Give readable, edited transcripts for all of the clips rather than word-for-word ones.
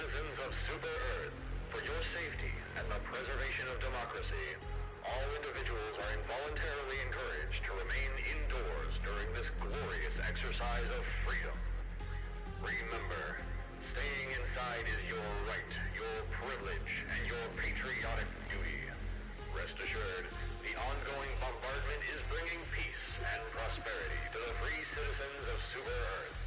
citizens of Super Earth, for your safety and the preservation of democracy, all individuals are involuntarily encouraged to remain indoors during this glorious exercise of freedom. Remember, staying inside is your right, your privilege, and your patriotic duty. Rest assured, the ongoing bombardment is bringing peace and prosperity to the free citizens of Super Earth.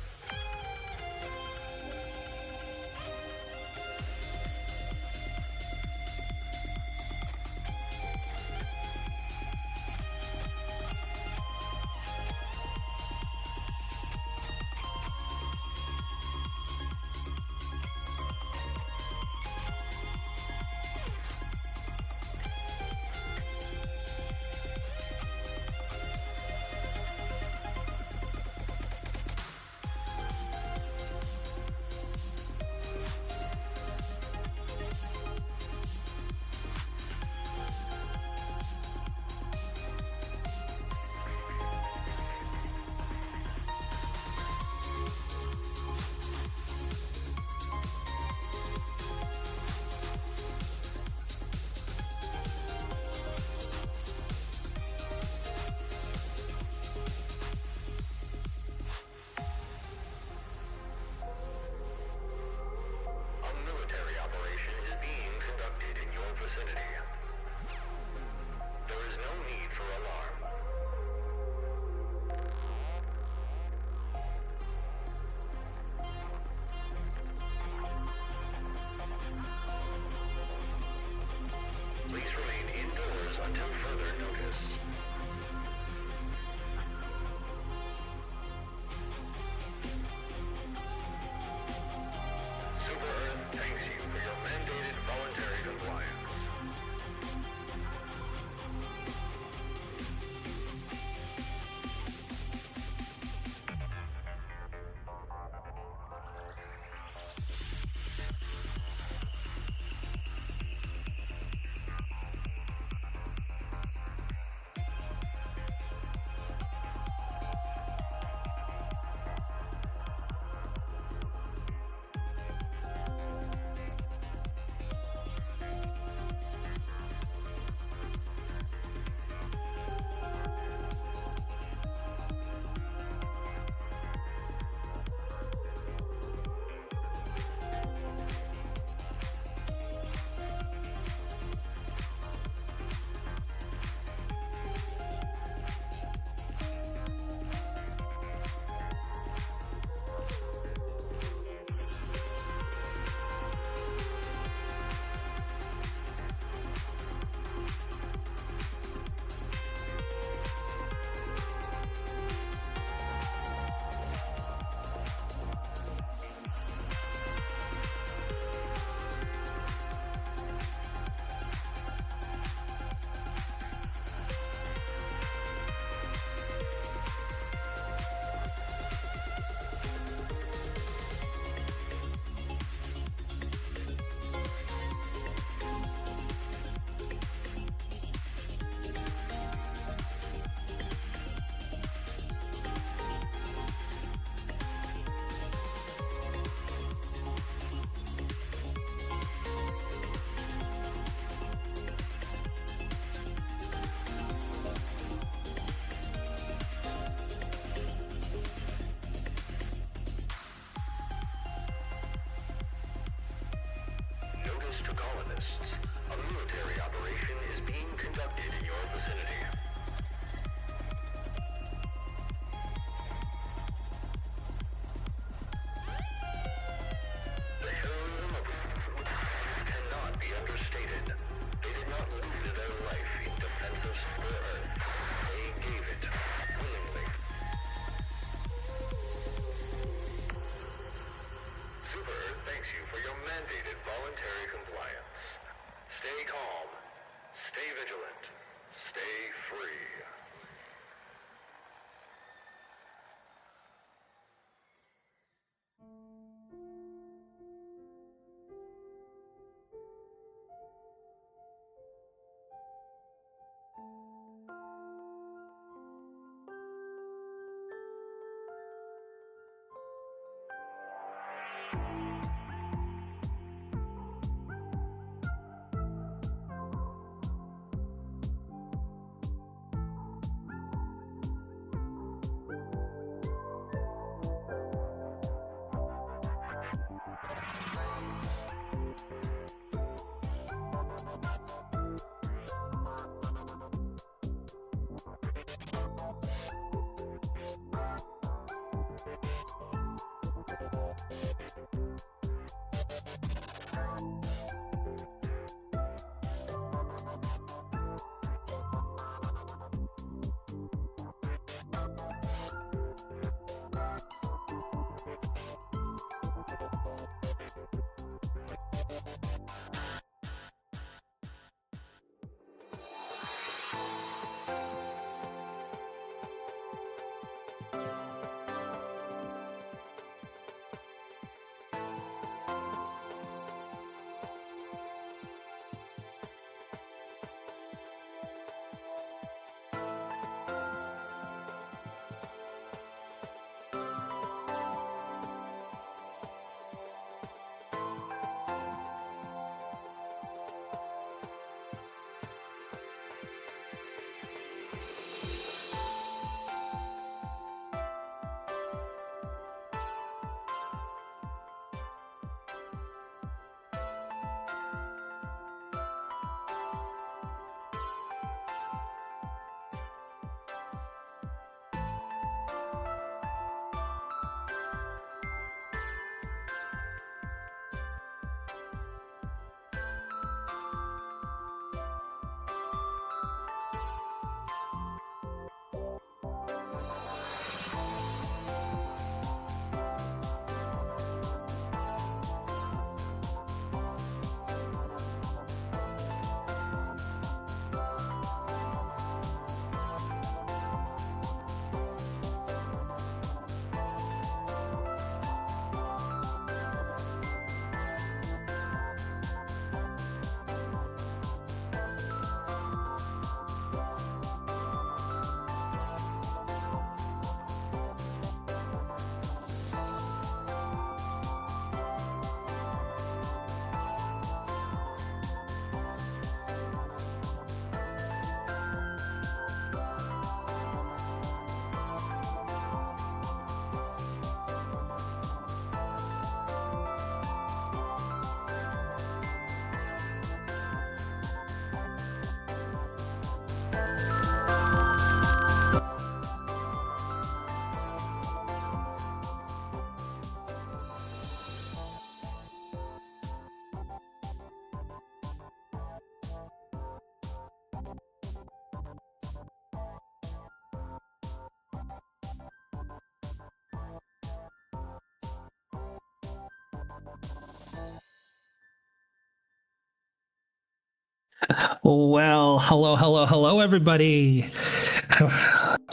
Well, hello, everybody.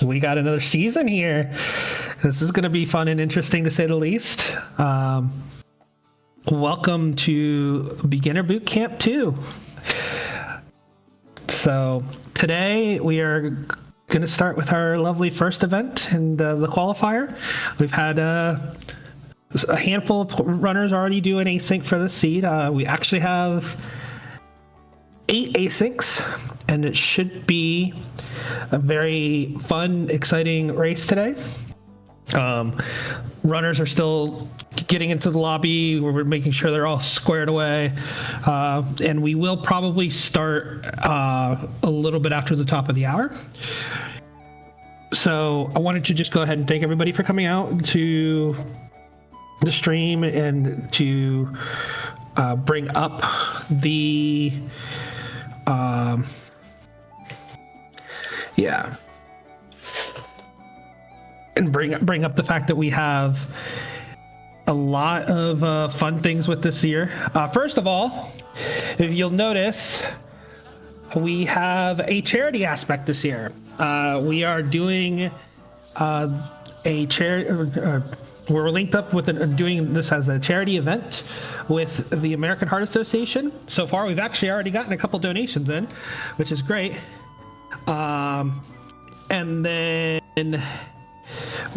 We got another season here. This is going to be fun and interesting to say the least. Welcome to Beginner Bootcamp 2. So today we are going to start with our lovely first event in the qualifier. We've had a handful of runners already do an async for this seed. We actually have 8 asyncs, and it should be a very fun, exciting race today. Runners are still getting into the lobby. We're making sure they're all squared away, and we will probably start a little bit after the top of the hour. So I wanted to just go ahead and thank everybody for coming out to the stream and to bring up the and bring up the fact that we have a lot of fun things with this year. First of all, if you'll notice, we have a charity aspect this year. We are doing a charity. We're linked up with doing this as a charity event with the American Heart Association. So far, we've actually already gotten a couple donations in, which is great. And then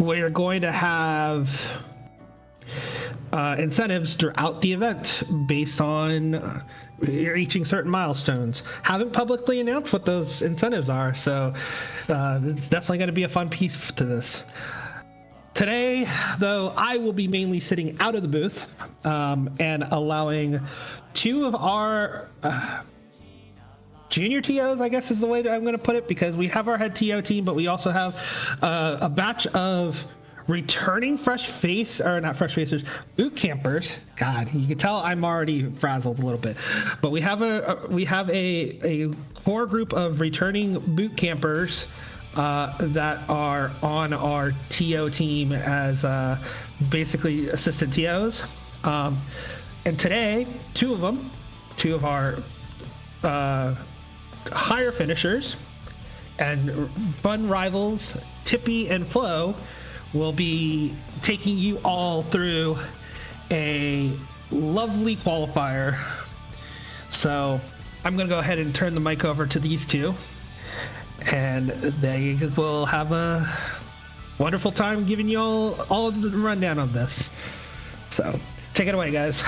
we're going to have incentives throughout the event based on reaching certain milestones. Haven't publicly announced what those incentives are, so it's definitely going to be a fun piece to this. Today, though, I will be mainly sitting out of the booth and allowing two of our junior TOs, I guess is the way that I'm going to put it, because we have our head TO team, but we also have a batch of returning boot campers. God, you can tell I'm already frazzled a little bit, but we have a core group of returning boot campers that are on our TO team as basically assistant TOs. And today, two of our higher finishers and fun rivals, Tippy and Flo, will be taking you all through a lovely qualifier. So I'm going to go ahead and turn the mic over to these two, and they will have a wonderful time giving you all the rundown of this. So take it away, guys.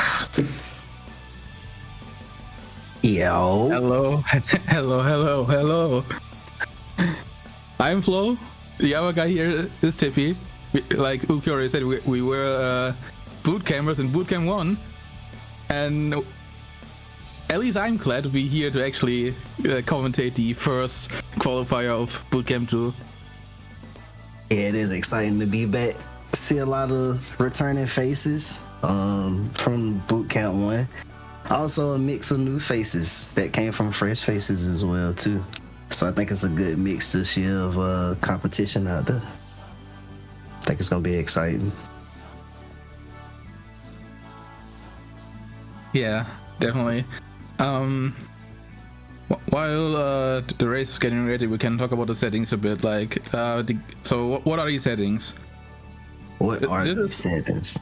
Yo. Hello. I'm Flo. The other guy here is Tippy. Like Uki already said, we were boot campers in Bootcamp 1. And at least I'm glad to be here to actually commentate the first qualifier of Bootcamp 2. Yeah, it is exciting to be back. See a lot of returning faces from Bootcamp 1. Also a mix of new faces that came from fresh faces as well too. So I think it's a good mix this year of competition out there. I think it's gonna be exciting. Yeah, definitely. While the race is getting ready, we can talk about the settings a bit. Like, so what are these settings? What are the settings?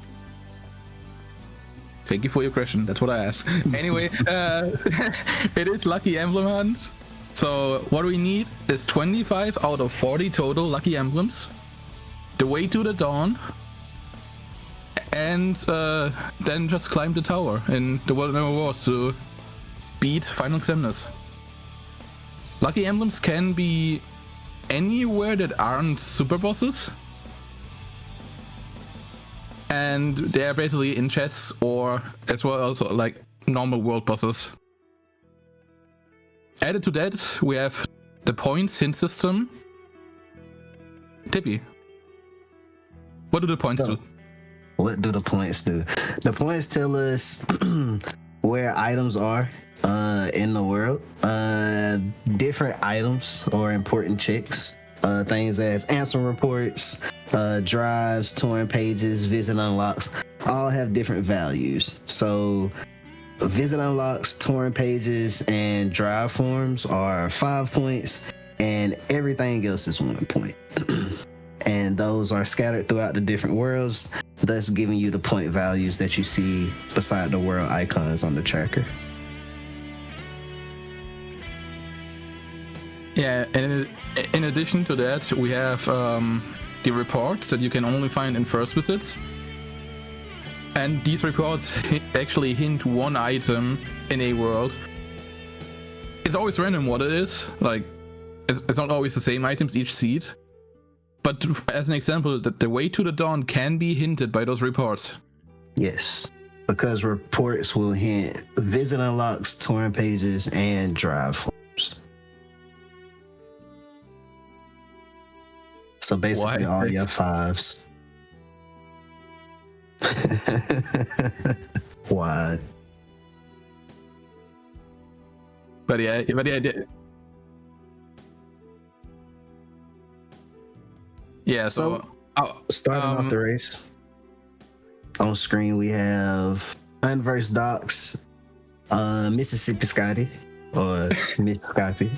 Thank you for your question. That's what I asked. Anyway, it is Lucky Emblem Hunt. So what we need is 25 out of 40 total Lucky Emblems, the way to the dawn, and then just climb the tower in the World Never Wars to beat Final Xemnas. Lucky Emblems can be anywhere that aren't super bosses. And they're basically in chests or as well also like normal world bosses. Added to that, we have the points hint system. Tippy, what do the points do? What do the points do? The points tell us where items are in the world. Different items or important checks. Things as answer reports, drives, torn pages, visit unlocks, all have different values. So visit unlocks, torn pages, and drive forms are 5 points, and everything else is 1 point. And those are scattered throughout the different worlds, thus giving you the point values that you see beside the world icons on the tracker. Yeah, and in addition to that, we have the reports that you can only find in first visits. And these reports actually hint one item in a world. It's always random what it is. Like, it's not always the same items each seed. But as an example, the way to the dawn can be hinted by those reports. Yes, because reports will hint visit unlocks, torn pages, and drive forms. So basically all your 5s. Why? But yeah. Yeah, so starting off the race, on screen we have Unversed Docs, Mississippi Scotty, or Miss Scotty.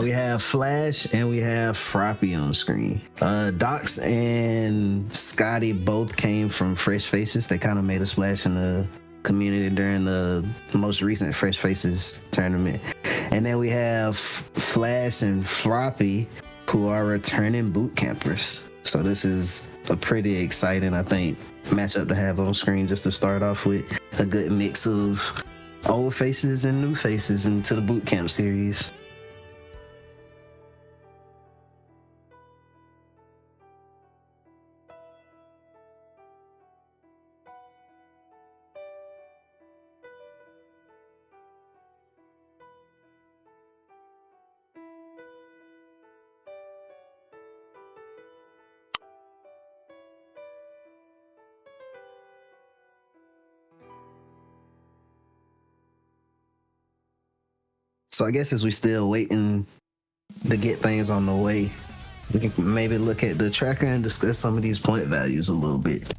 We have Flash and we have Froppy on screen. Docs and Scotty both came from Fresh Faces. They kind of made a splash in the community during the most recent Fresh Faces tournament. And then we have Flash and Froppy, who are returning boot campers. So this is a pretty exciting, I think, matchup to have on screen, just to start off with a good mix of old faces and new faces into the boot camp series. So I guess as we still waiting to get things on the way, we can maybe look at the tracker and discuss some of these point values a little bit.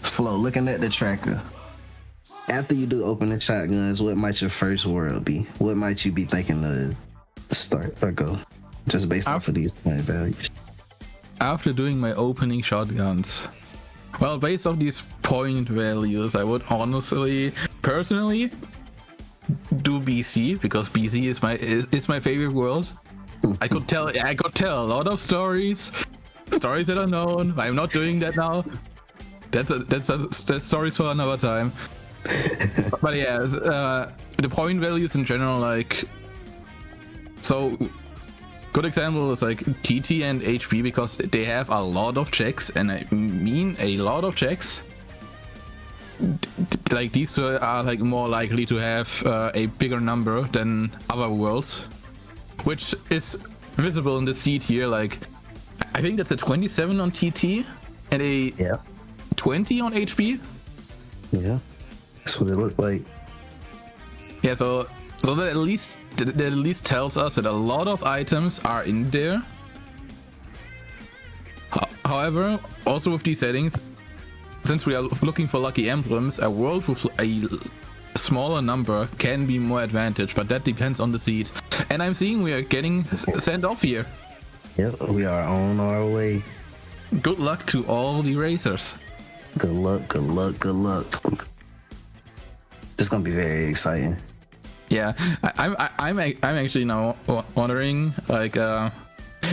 Flo, looking at the tracker, after you do open the shotguns, what might your first world be? What might you be thinking to start or go? Just based off of these point values. After doing my opening shotguns, well, based off these point values, I would honestly, personally, do BC, because BC is my favorite world. I could tell a lot of stories that are known. I'm not doing that now. That's stories for another time. But yeah, the point values in general, like, so good example is like TT and HP, because they have a lot of checks, and I mean a lot of checks. Like these two are like more likely to have a bigger number than other worlds, which is visible in the seed here. Like, I think that's a 27 on TT and a 20 on HP. Yeah, that's what it looked like. Yeah, so that at least tells us that a lot of items are in there. However, also with these settings, since we are looking for lucky emblems, a world with a smaller number can be more advantage, but that depends on the seed. And I'm seeing we are getting sent off here. Yep, we are on our way. Good luck to all the racers. Good luck, good luck, good luck. This is gonna be very exciting. Yeah, I'm actually now wondering, like,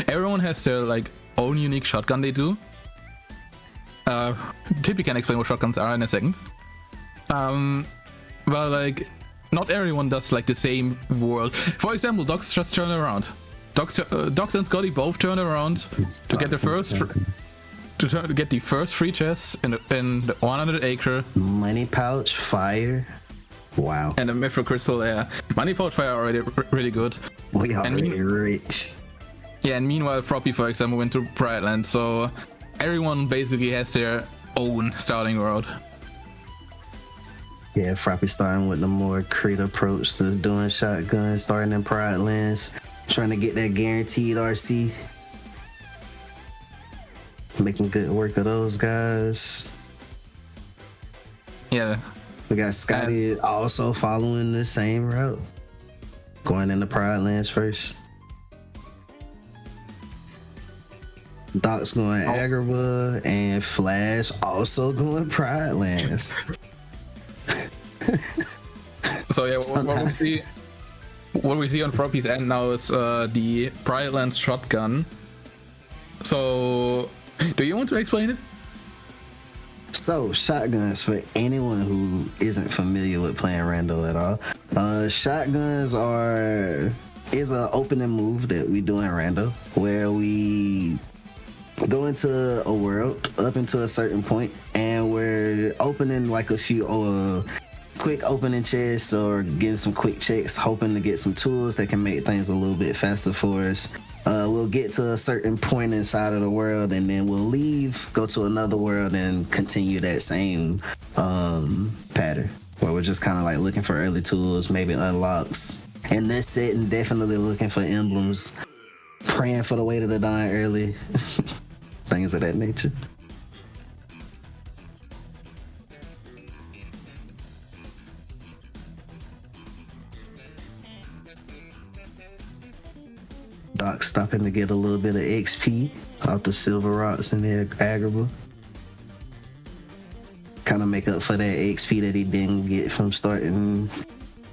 everyone has their like own unique shotgun they do. Tippy can explain what shotguns are in a second. But like, not everyone does like the same world. For example, Docs just turn around. Docs and Scotty both turn around to get the first to get the first free chests in the 100 acre. Money pouch, fire. Wow. And the Mithril Crystal, yeah. Money pouch, fire already really good. We are already rich. Yeah, and meanwhile, Froppy, for example, went to Brightland, so everyone basically has their own starting world. Yeah, Froppy starting with the more crit approach to doing shotguns, starting in Pride Lands, trying to get that guaranteed RC. Making good work of those guys. Yeah, We got Scotty also following the same route, going into Pride Lands first. Doc's going Agrabah, and Flash also going Pride Lands. So yeah, what we see on Froppy's end now is the Pride Lands shotgun. So, do you want to explain it? So, shotguns, for anyone who isn't familiar with playing Rando at all, shotguns is an opening move that we do in Rando, where we go into a world up until a certain point, and we're opening like a few quick opening chests or getting some quick checks, hoping to get some tools that can make things a little bit faster for us. We'll get to a certain point inside of the world, and then we'll leave, go to another world, and continue that same pattern, where we're just kind of like looking for early tools, maybe unlocks. In this setting, definitely looking for emblems, praying for the weight of the dawn early, things of that nature. Doc stopping to get a little bit of XP off the silver rocks in the Agrabah. Kind of make up for that XP that he didn't get from starting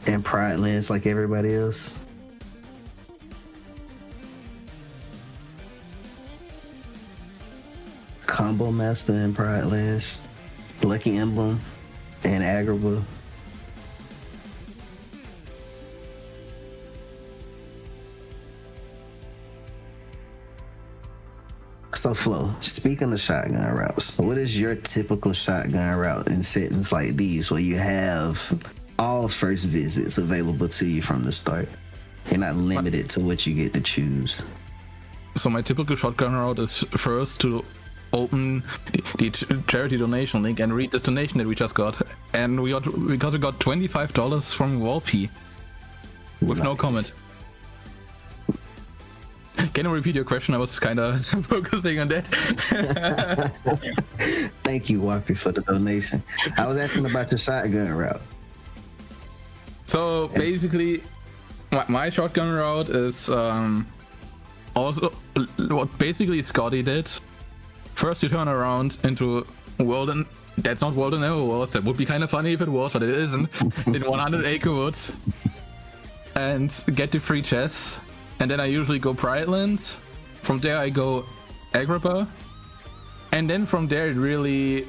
in Pride Lands like everybody else. Combo Master in Pride Lands. Lucky Emblem and Agrabah. So Flo, speaking of shotgun routes, what is your typical shotgun route in settings like these where you have all first visits available to you from the start? You're not limited to what you get to choose. So my typical shotgun route is first to open the charity donation link and read this donation that we just got. And we got $25 from Walpy with no comment. Can you repeat your question? I was kind of focusing on that. Thank you, Walpy, for the donation. I was asking about your shotgun route. So basically, my shotgun route is also what basically Scotty did. First, you turn around into World, that's not World and Arrow Wars. That would be kind of funny if it was, but it isn't. In 100 Acre Woods, and get the free chests. And then I usually go Pride Lands. From there I go Agrabah. And then from there it really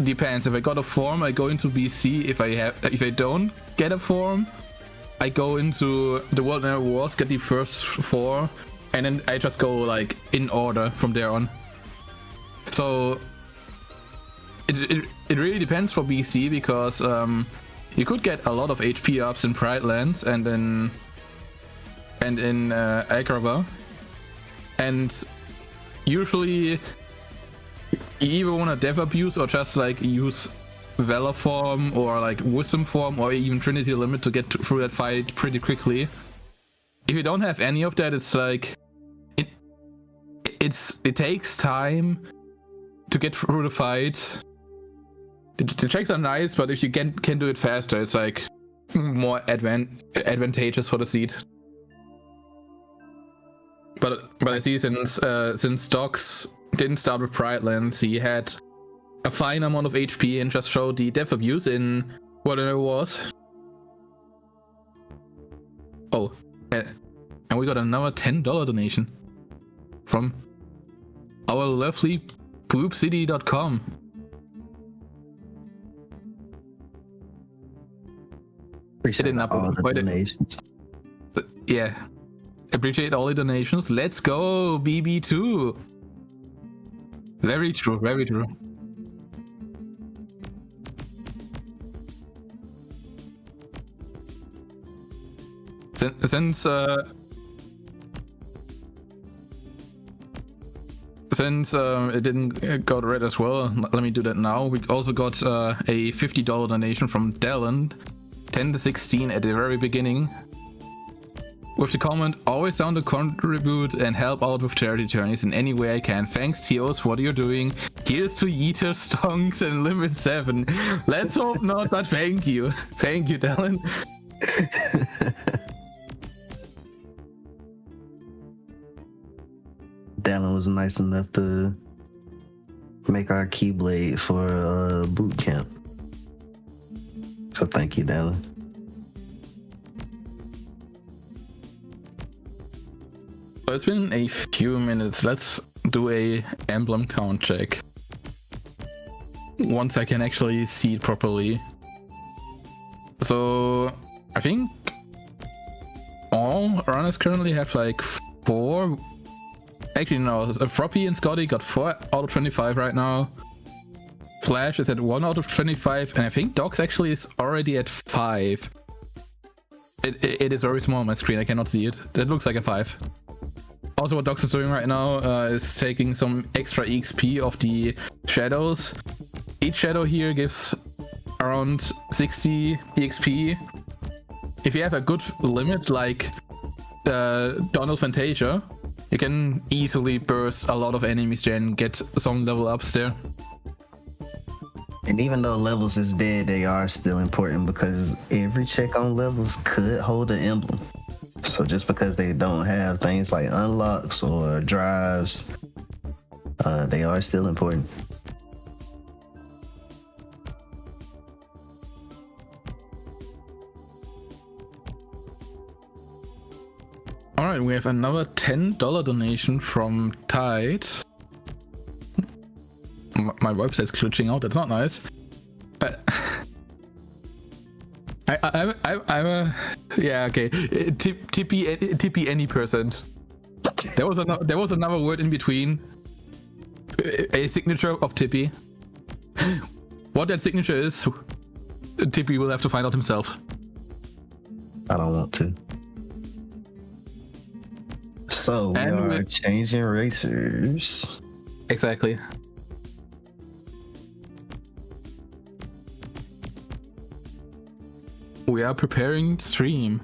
depends. If I got a form, I go into BC. If I don't get a form, I go into the World and Arrow Wars, get the first 4, and then I just go like in order from there on. So it really depends for BC, because you could get a lot of HP ups in Pride Lands and in Agrabah, and usually you either want to dev abuse or just like use Valor form or like Wisdom form or even Trinity limit to get through that fight pretty quickly. If you don't have any of that, it's like it takes time to get through the fight. The checks are nice, but if you can do it faster, it's like more advantageous for the seed. But I see since Docs didn't start with Pride Lands, he had a fine amount of HP and just showed the death abuse in whatever it was. Oh, and we got another $10 donation from our lovely poopcity.com. Appreciate all the donations. Yeah. Appreciate all the donations. Let's go, BB2. Very true, very true. Since it didn't go red as well, let me do that now. We also got a $50 donation from Dallin, 10 to 16 at the very beginning. with the comment, always down to contribute and help out with charity journeys in any way I can. Thanks, TOs, for what you're doing. Here's to Yeeter, Stonks, and Limit 7. Let's hope not, but thank you. Thank you, Dallin. Dallin was nice enough to make our Keyblade for Bootcamp. So thank you, Dallin. So it's been a few minutes. Let's do a emblem count check. Once I can actually see it properly. So I think all runners currently have like 4. Actually, no, Froppy and Scotty got 4 out of 25 right now. Flash is at 1 out of 25, and I think Docs actually is already at 5. It is very small on my screen, I cannot see it. That looks like a 5. Also, what Docs is doing right now is taking some extra EXP of the shadows. Each shadow here gives around 60 EXP. If you have a good limit like Donald Fantasia, you can easily burst a lot of enemies there and get some level ups there. And even though levels is dead, they are still important because every check on levels could hold an emblem. So just because they don't have things like unlocks or drives, they are still important. Alright, we have another $10 donation from Tide. My website's glitching out, that's not nice. But yeah, okay. Tippy any percent. There was another word in between. A signature of Tippy. What that signature is, Tippy will have to find out himself. I don't want to. So we are changing racers. Exactly. We are preparing stream.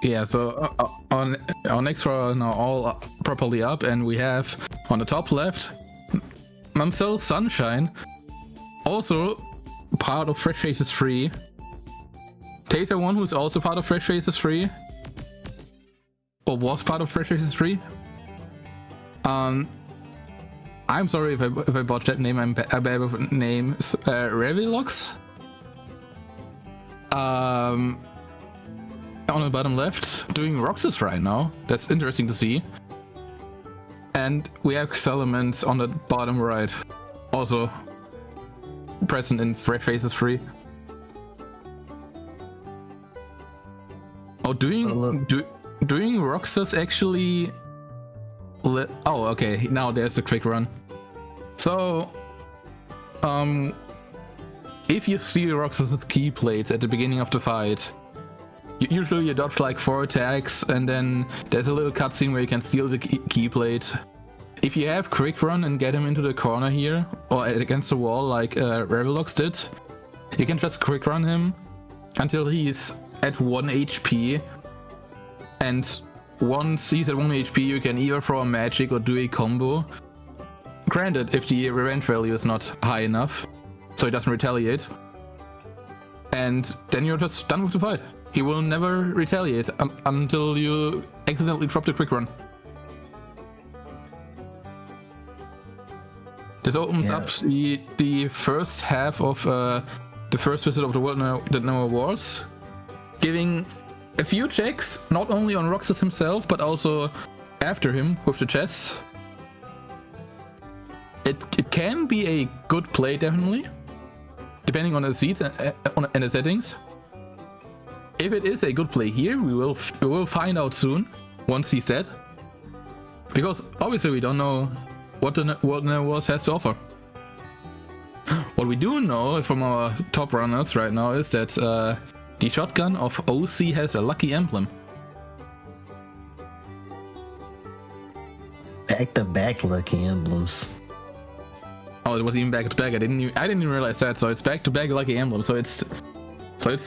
Yeah, so on our next row are now all properly up, and we have on the top left Mamsel Sunshine, also part of Fresh Faces 3. Taser 1, who's also part of Fresh Faces 3, or was part of Fresh Faces 3. I'm sorry if I botched that name. I'm bad with names. Revilox. On the bottom left, doing Roxas right now. That's interesting to see. And we have Salamence on the bottom right, also present in Fresh Faces 3. Oh, doing Roxas actually... Oh, okay, now there's the quick run. So, if you see Roxas' key plates at the beginning of the fight, usually you dodge like 4 attacks, and then there's a little cutscene where you can steal the key plate. If you have quick run and get him into the corner here, or against the wall like Revelox did, you can just quick run him until he's at 1 HP, and once he's at 1 HP you can either throw a magic or do a combo. Granted, if the revenge value is not high enough, so he doesn't retaliate, and then you're just done with the fight. He will never retaliate until you accidentally drop the quick run. This opens up the first half of the first visit of the world that never was, giving a few checks not only on Roxas himself but also after him with the chests. It can be a good play, definitely, depending on the seeds and the settings. If it is a good play here, we will find out soon once he's dead, because obviously we don't know what the Wars has to offer. What we do know from our top runners right now is that the shotgun of OC has a lucky emblem. Back-to-back lucky emblems. Oh, it was even back to back. I didn't even realize that. So it's back to back lucky emblems. So it's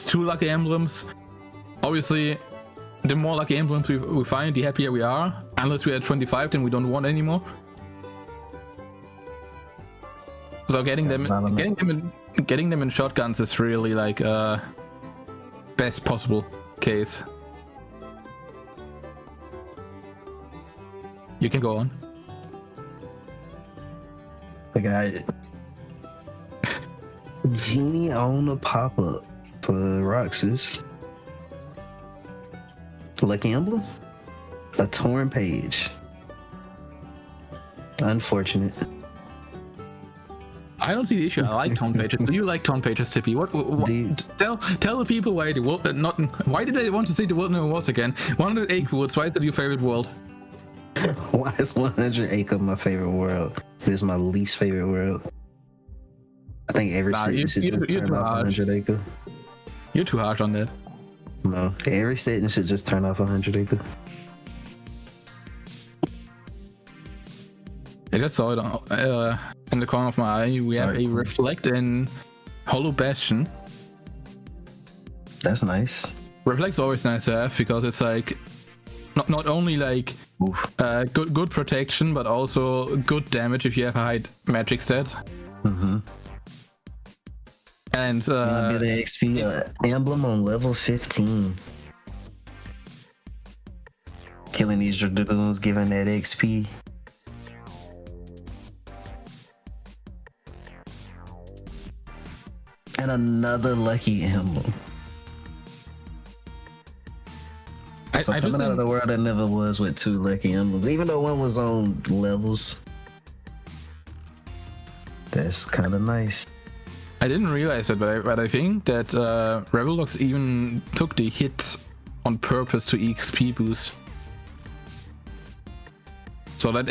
2 lucky emblems. Obviously, the more lucky emblems we find, the happier we are. Unless we're at 25, then we don't want any more. So getting them in shotguns is really like best possible case. You can go on. I got it. Genie on a pop-up for Roxas. Lucky emblem? A torn page. Unfortunate. I don't see the issue. I like tone pages. Do you like tone pages, Tippy? What tell the people why why did they want to see the world never was again? 100 Acre Woods, why is that your favorite world? Why is 100 Acre my favorite world? It is my least favorite world. I think every setting should just turn off 100 Acre. You're too harsh on that. No, every setting should just turn off 100 Acre. I just saw it in the corner of my eye. We have a Reflect and Hollow Bastion. That's nice. Reflect's always nice to have because it's like not only like good protection, but also good damage if you have a high magic stat. Mm-hmm. And bit of XP emblem on level 15. Killing these dragoons, giving that XP. And another lucky emblem. So coming out of the world that never was with 2 lucky emblems, even though one was on levels. That's kind of nice. I didn't realize it, but I think that Revelox even took the hit on purpose to EXP boost. So that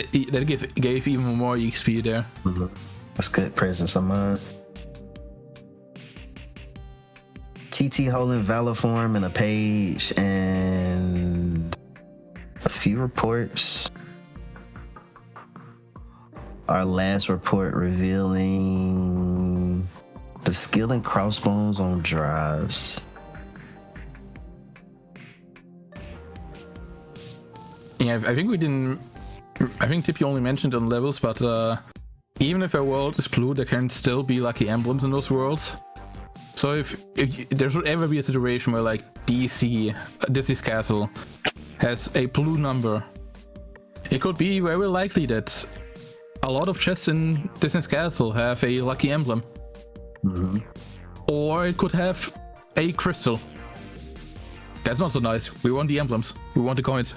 gave even more EXP there. Mm-hmm. That's good presence of mind. TT holding Valor form and a page and a few reports. Our last report revealing the skill and crossbones on drives. Yeah, I think we didn't. I think Tippy only mentioned on levels, but even if a world is blue, there can still be lucky emblems in those worlds. So if there should ever be a situation where like Disney's castle has a blue number, it could be very likely that a lot of chests in Disney's castle have a lucky emblem. Mm-hmm. Or it could have a crystal. That's not so nice. We want the emblems. We want the coins.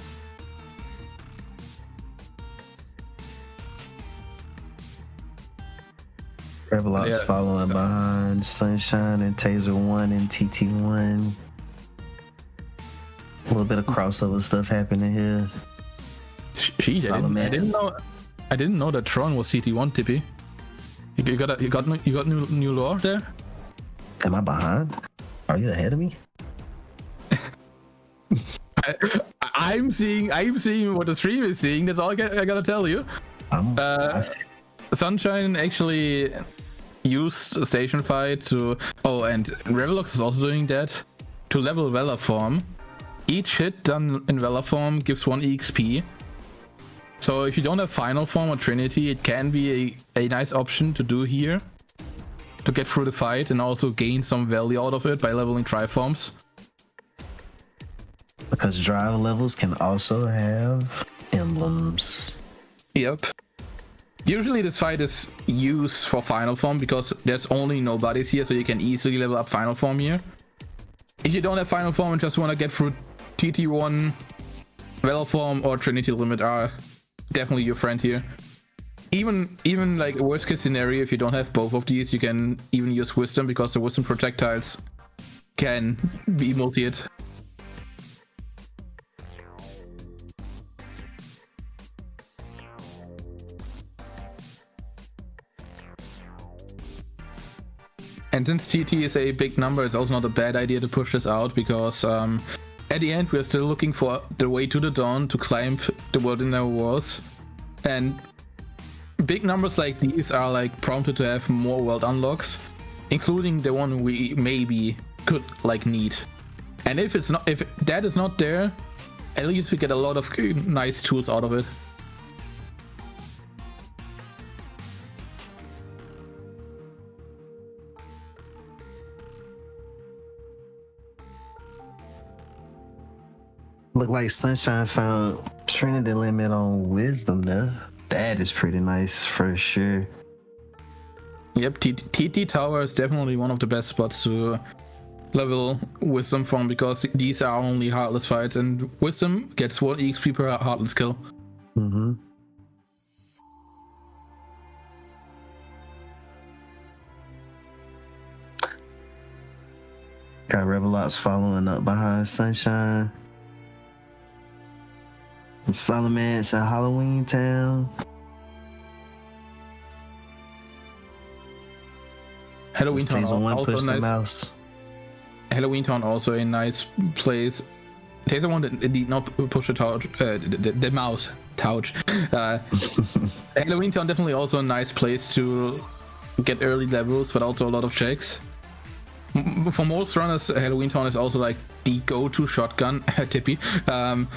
Revelox following behind Sunshine and Taser 1 and TT1. A little bit of crossover stuff happening here. I didn't know that Tron was CT1, Tippy. You got new lore there? Am I behind? Are you ahead of me? I'm seeing what the stream is seeing. That's all I gotta tell you. Sunshine actually used Station Fight to... Oh, and Revelox is also doing that to level Valor form. Each hit done in Valor form gives 1 EXP. So if you don't have Final Form or Trinity, it can be a nice option to do here to get through the fight and also gain some value out of it by leveling Triforms. Because drive levels can also have emblems. Yep. Usually this fight is used for Final Form because there's only nobodies here, so you can easily level up Final Form here. If you don't have Final Form and just want to get through TT1, Valor Form or Trinity Limit are definitely your friend here. Even like a worst case scenario, if you don't have both of these, you can even use Wisdom because the Wisdom projectiles can be multi-hit. And since TT is a big number, it's also not a bad idea to push this out because at the end we're still looking for the way to the dawn to climb the world in our walls. And big numbers like these are like prompted to have more world unlocks, including the one we maybe could like need. And if that is not there, at least we get a lot of nice tools out of it. Look like Sunshine found Trinity limit on wisdom there. That is pretty nice for sure. Yep, TT Tower is definitely one of the best spots to level wisdom from, because these are only heartless fights, and wisdom gets 1 EXP per heartless kill. Mm-hmm. Got Rebel Ops following up behind Sunshine. Solomon's at Halloween Town. Halloween Town also push nice. the mouse. Halloween Town also a nice place. There's the one that did not push the touch, the mouse touch. Halloween Town definitely also a nice place to get early levels, but also a lot of checks. For most runners, Halloween Town is also like the go-to shotgun, Tippy, and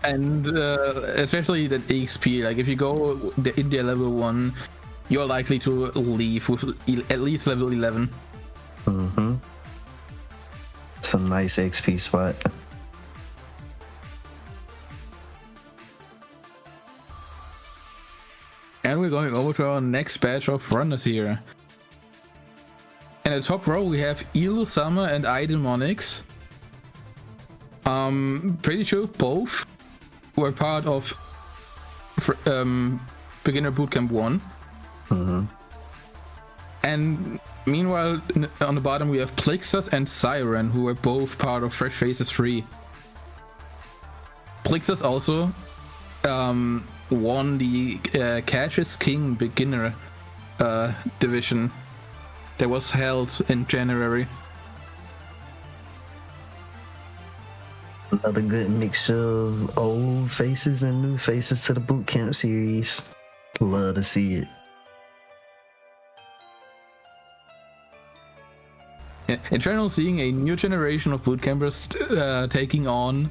especially the EXP. Like if you go in there level 1, you're likely to leave with at least level 11. Mm-hmm. It's a nice XP spot. And we're going over to our next batch of runners here. In the top row we have Eel Summer and iDemonics. Pretty sure both were part of Beginner Bootcamp 1. Mm-hmm. And meanwhile, on the bottom we have Plixus and Siren, who were both part of Fresh Faces 3. Plixus also won the Cash's King Beginner division that was held in January. Another good mixture of old faces and new faces to the Bootcamp series. Love to see it. In general, seeing a new generation of bootcampers taking on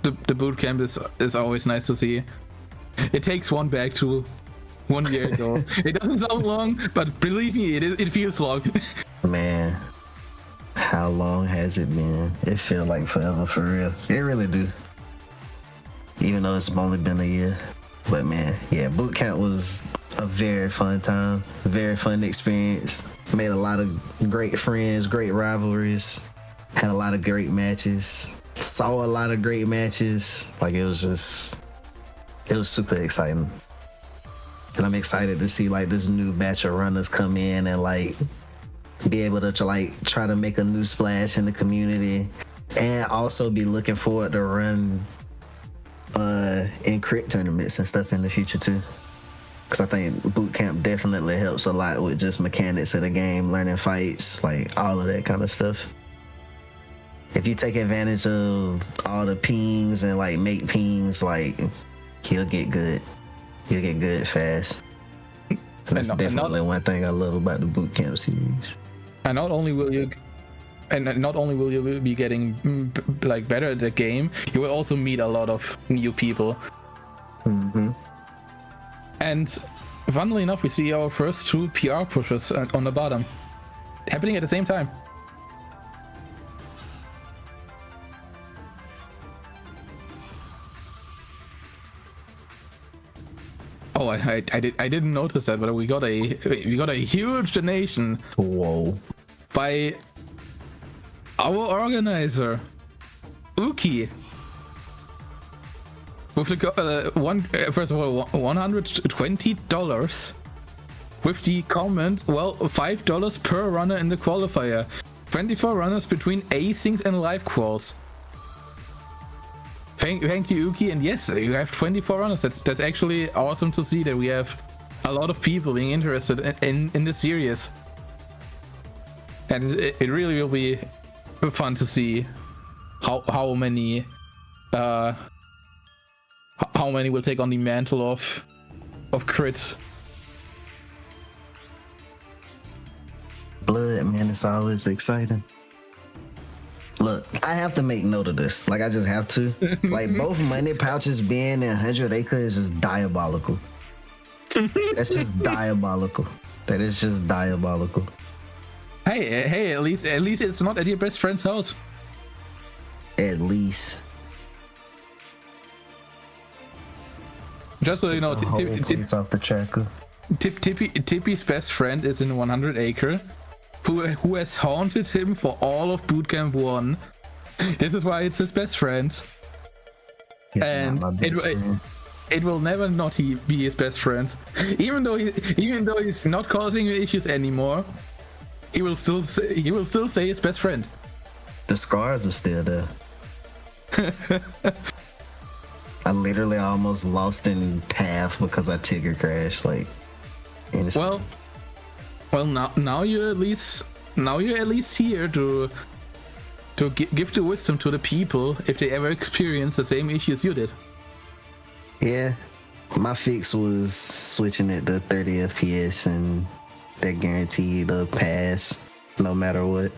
the bootcamp is always nice to see. It takes one back to 1 year ago. It doesn't sound long, but believe me, it feels long. Man, how long has it been? It feels like forever, for real. It really do. Even though it's only been a year. But man, yeah, Bootcamp was a very fun time, very fun experience. Made a lot of great friends, great rivalries, had a lot of great matches, saw a lot of great matches. Like it was super exciting. And I'm excited to see like this new batch of runners come in and like be able to like try to make a new splash in the community, and also be looking forward to run in crit tournaments and stuff in the future too. Because I think Bootcamp definitely helps a lot with just mechanics of the game, learning fights, like all of that kind of stuff. If you take advantage of all the pings and like make pings, like he'll get good. He'll get good fast. And that's definitely one thing I love about the Bootcamp series. And not only will you be getting like better at the game, you will also meet a lot of new people. Mm-hmm. And funnily enough, we see our first 2 PR pushes on the bottom happening at the same time. Oh, I didn't notice that, but we got a huge donation. Whoa. By our organizer, Uki. With the first of all, $120 with the comment, well, $5 per runner in the qualifier, 24 runners between acings and live quals. Thank you, Uki, and yes, you have 24 runners. That's actually awesome to see that we have a lot of people being interested in the series, and it really will be fun to see how many how many will take on the mantle of crit. Blood, man, it's always exciting. Look, I have to make note of this. Like, I just have to. Like, both money pouches being in 100 Acre is just diabolical. That's just diabolical. That is just diabolical. Hey, at least it's not at your best friend's house. At least. Just so you know, It's off the tracker. Tippy's best friend is in 100 Acre, who has haunted him for all of Bootcamp 1. This is why it's his best friend. Yeah, And not my best friend. it will never not be his best friend. Even though he's not causing you issues anymore, he will still say his best friend. The scars are still there. I literally almost lost in path because I Tigger crashed. Like, well, now you're at least here to give the wisdom to the people if they ever experience the same issues you did. yeah, my fix was switching it to 30 FPS, and that guaranteed a pass no matter what.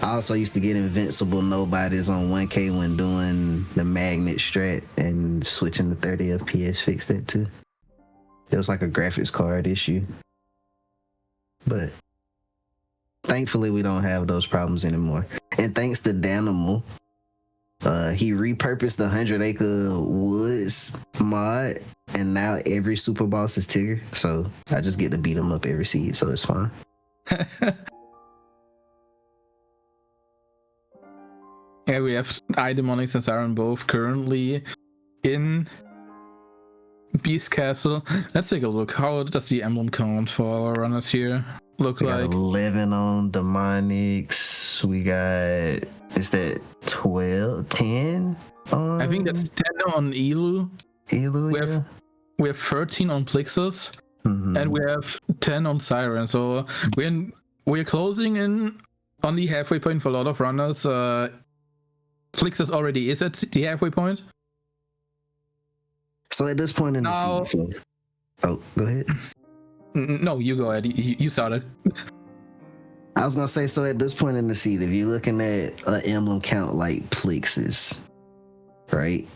I also used to get invincible nobodies on 1K when doing the magnet strat, and switching to 30 FPS fixed that too. It was like a graphics card issue. But thankfully we don't have those problems anymore. And thanks to Danimal, he repurposed the 100 Acre Woods mod, and now every super boss is Tigger. So I just get to beat him up every seed, so it's fine. Yeah, we have Idemonics and Siren both currently in Beast Castle. Let's take a look. How does the emblem count for our runners here look We got like? 11 on Demonics. We got, is that 12? 10 on? I think that's 10 on Elu. Elu, We have 13 on Plixus, Mhm. and we have 10 on Siren. So we're closing in on the halfway point for a lot of runners. Plixus already is at the halfway point. So at this point in the Now- season, oh, go ahead. No, you go ahead. You started. I was gonna say, so at this point in the seed, if you're looking at an emblem count like Plixus, right?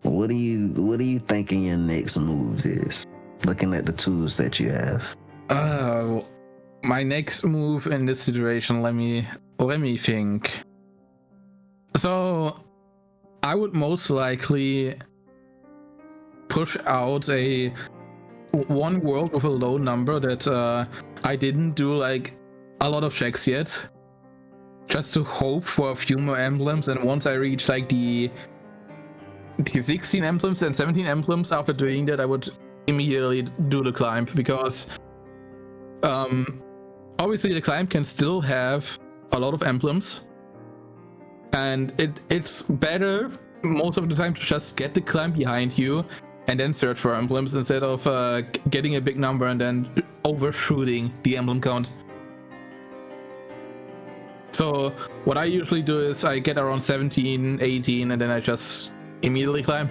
What do you thinking your next move is? Looking at the tools that you have. My next move in this situation, let me think. So I would most likely push out one world with a low number that I didn't do like a lot of checks yet, just to hope for a few more emblems. And once I reach like the 16 emblems and 17 emblems, after doing that, I would immediately do the climb, because obviously the climb can still have a lot of emblems, and it's better most of the time to just get the climb behind you and then search for emblems, instead of getting a big number and then overshooting the emblem count. So what I usually do is I get around 17, 18, and then I just immediately climb.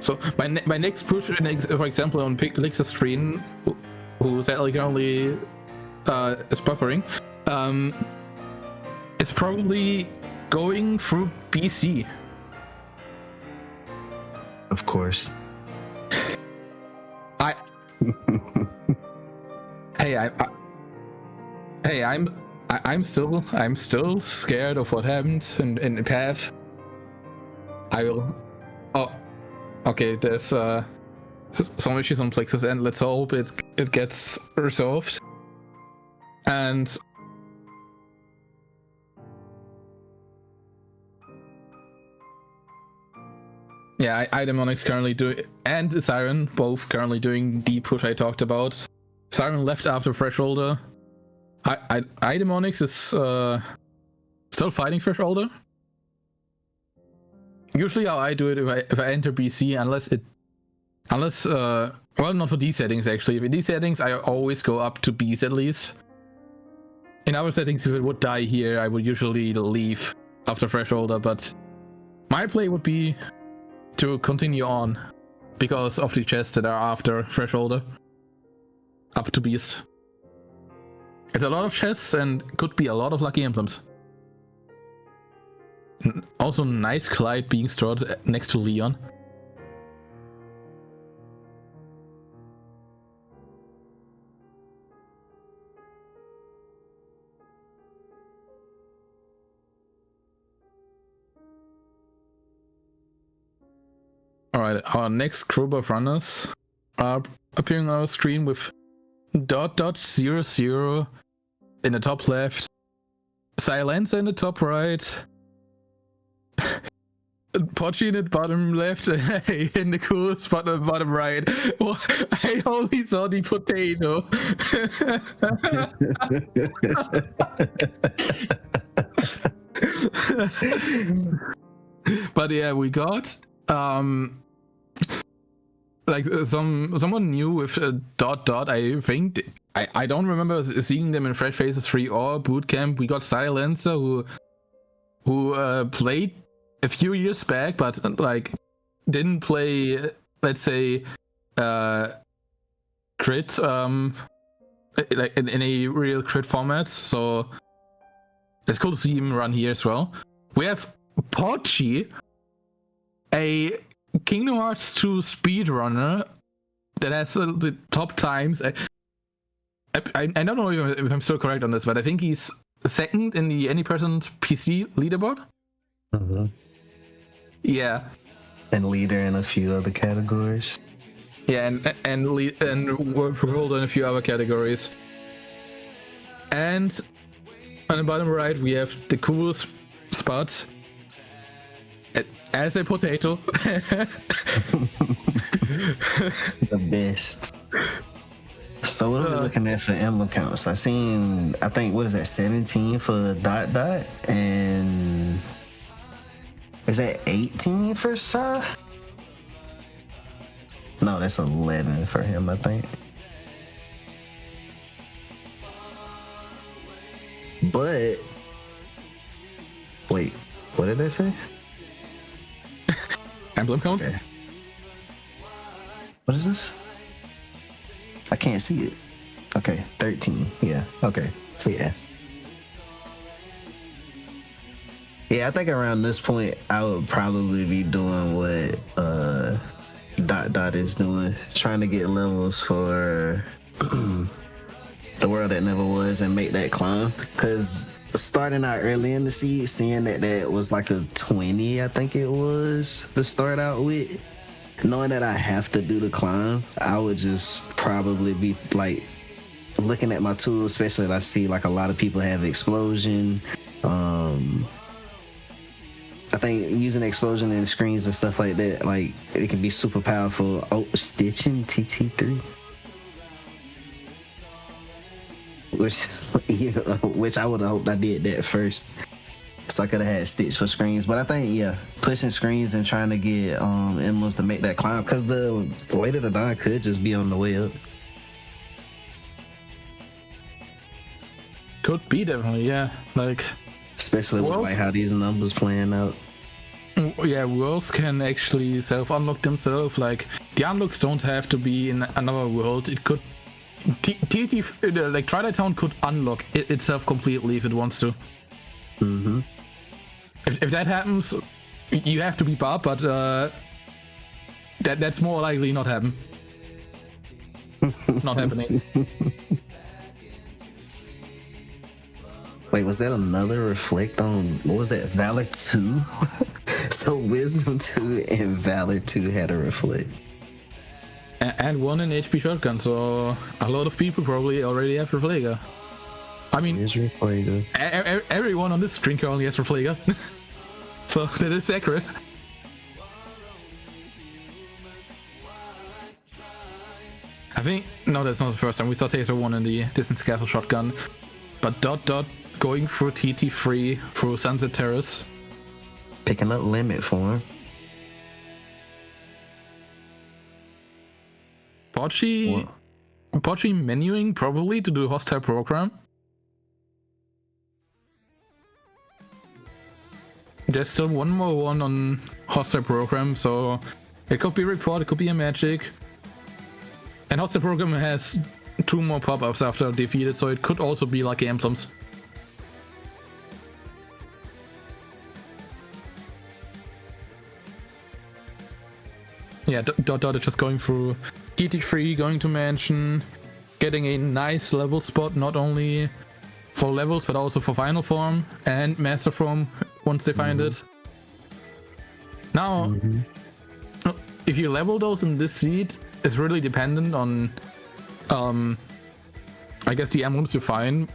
So my next push, for example, on Plixus screen, who sadly currently is buffering, is probably going through BC. Of course. I'm still scared of what happened in the path. I will. Oh, okay. There's some issues on Plixus end. Let's hope it gets resolved. And yeah, Idemonics currently doing, and Siren both currently doing the push I talked about. Siren left after Thresholder. Idemonics is still fighting Thresholder. Usually how I do it, if I enter BC, unless well, not for these settings actually. For these settings, I always go up to Bs at least. In other settings, if it would die here, I would usually leave after Thresholder, but my play would be to continue on because of the chests that are after Thresholder up to Beast. It's a lot of chests and could be a lot of lucky emblems. Also, nice Clyde being stored next to Leon. Alright, our next group of runners are appearing on our screen with ... 00 in the top left, Silencer in the top right, Pochi in the bottom left, in the cool spot on the bottom right. Well, I only saw the potato. But yeah, we got like someone new with a ... I think I don't remember seeing them in Fresh Faces 3 or Bootcamp. We got Silencer who played a few years back, but like didn't play, let's say, crit like in a real crit format. So it's cool to see him run here as well. We have Pochi, a Kingdom Hearts 2 speedrunner that has the top times. I don't know if I'm still correct on this, but I think he's second in the any percent PC leaderboard. Mm-hmm. Yeah, And leader in a few other categories. yeah, and world in a few other categories. And on the bottom right, we have the coolest spot as a potato. The best. So what are we looking at for emblem counts? I think, what is that, 17 for ... and is that 18 for Sai? No, that's 11 for him, I think. But wait, what did I say? Emblem counts? Okay. What is this? I can't see it. Okay, 13. Yeah, okay. Yeah. Yeah, I think around this point, I would probably be doing what is doing, trying to get levels for the world that never was and make that climb. Because starting out early in the seed, seeing that was like a 20, I think it was, to start out with, knowing that I have to do the climb, I would just probably be like looking at my tools, especially if I see like a lot of people have explosion. I think using explosion and screens and stuff like that, like it can be super powerful. Oh, stitching TT3, which I would have hoped I did that first, so I could have had Stitch for screens. But I think, yeah, pushing screens and trying to get emblems to make that climb, because the way to the dawn could just be on the way up. Could be, definitely, yeah. Like, especially with like how these numbers playing out. Yeah, worlds can actually self-unlock themselves. Like, the unlocks don't have to be in another world. It could... like, Twilight Town could unlock itself completely if it wants to. Mm-hmm. If that happens, you have to be Bob, but that's more likely not happen. Not happening. Wait, was that another reflect on, what was that, Valor 2? So Wisdom 2 and Valor 2 had a reflect. And one in HP Shotgun, so a lot of people probably already have Reflega. I mean, everyone on this string only has Reflega. So that is accurate. I think, no, that's not the first time. We saw Taser 1 in the Distance Castle Shotgun. But ... going through TT3 through Sunset Terrace. Picking up limit for him. Pochi menuing probably to do hostile program. there's still one more one on hostile program, so it could be report, it could be a magic. And hostile program has 2 more pop-ups after defeated, so it could also be like emblems. Yeah, Dot is just going through GT3, going to mansion, getting a nice level spot, not only for levels but also for final form and master form once they find it. Now, if you level those in this seed, it's really dependent on, I guess, the emblems you find.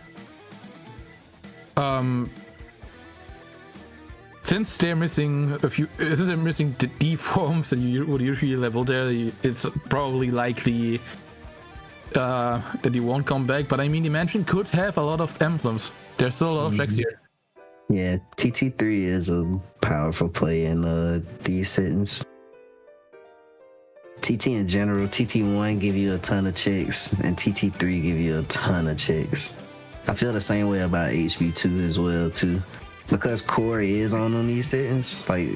Since they're missing the D forms that you would usually level there, it's probably likely that you won't come back. But I mean, the mansion could have a lot of emblems. There's still a lot of checks here. Yeah, TT3 is a powerful play in these settings. TT in general, TT1 give you a ton of checks, and TT3 give you a ton of checks. I feel the same way about HB2 as well too, because core is on these settings. Like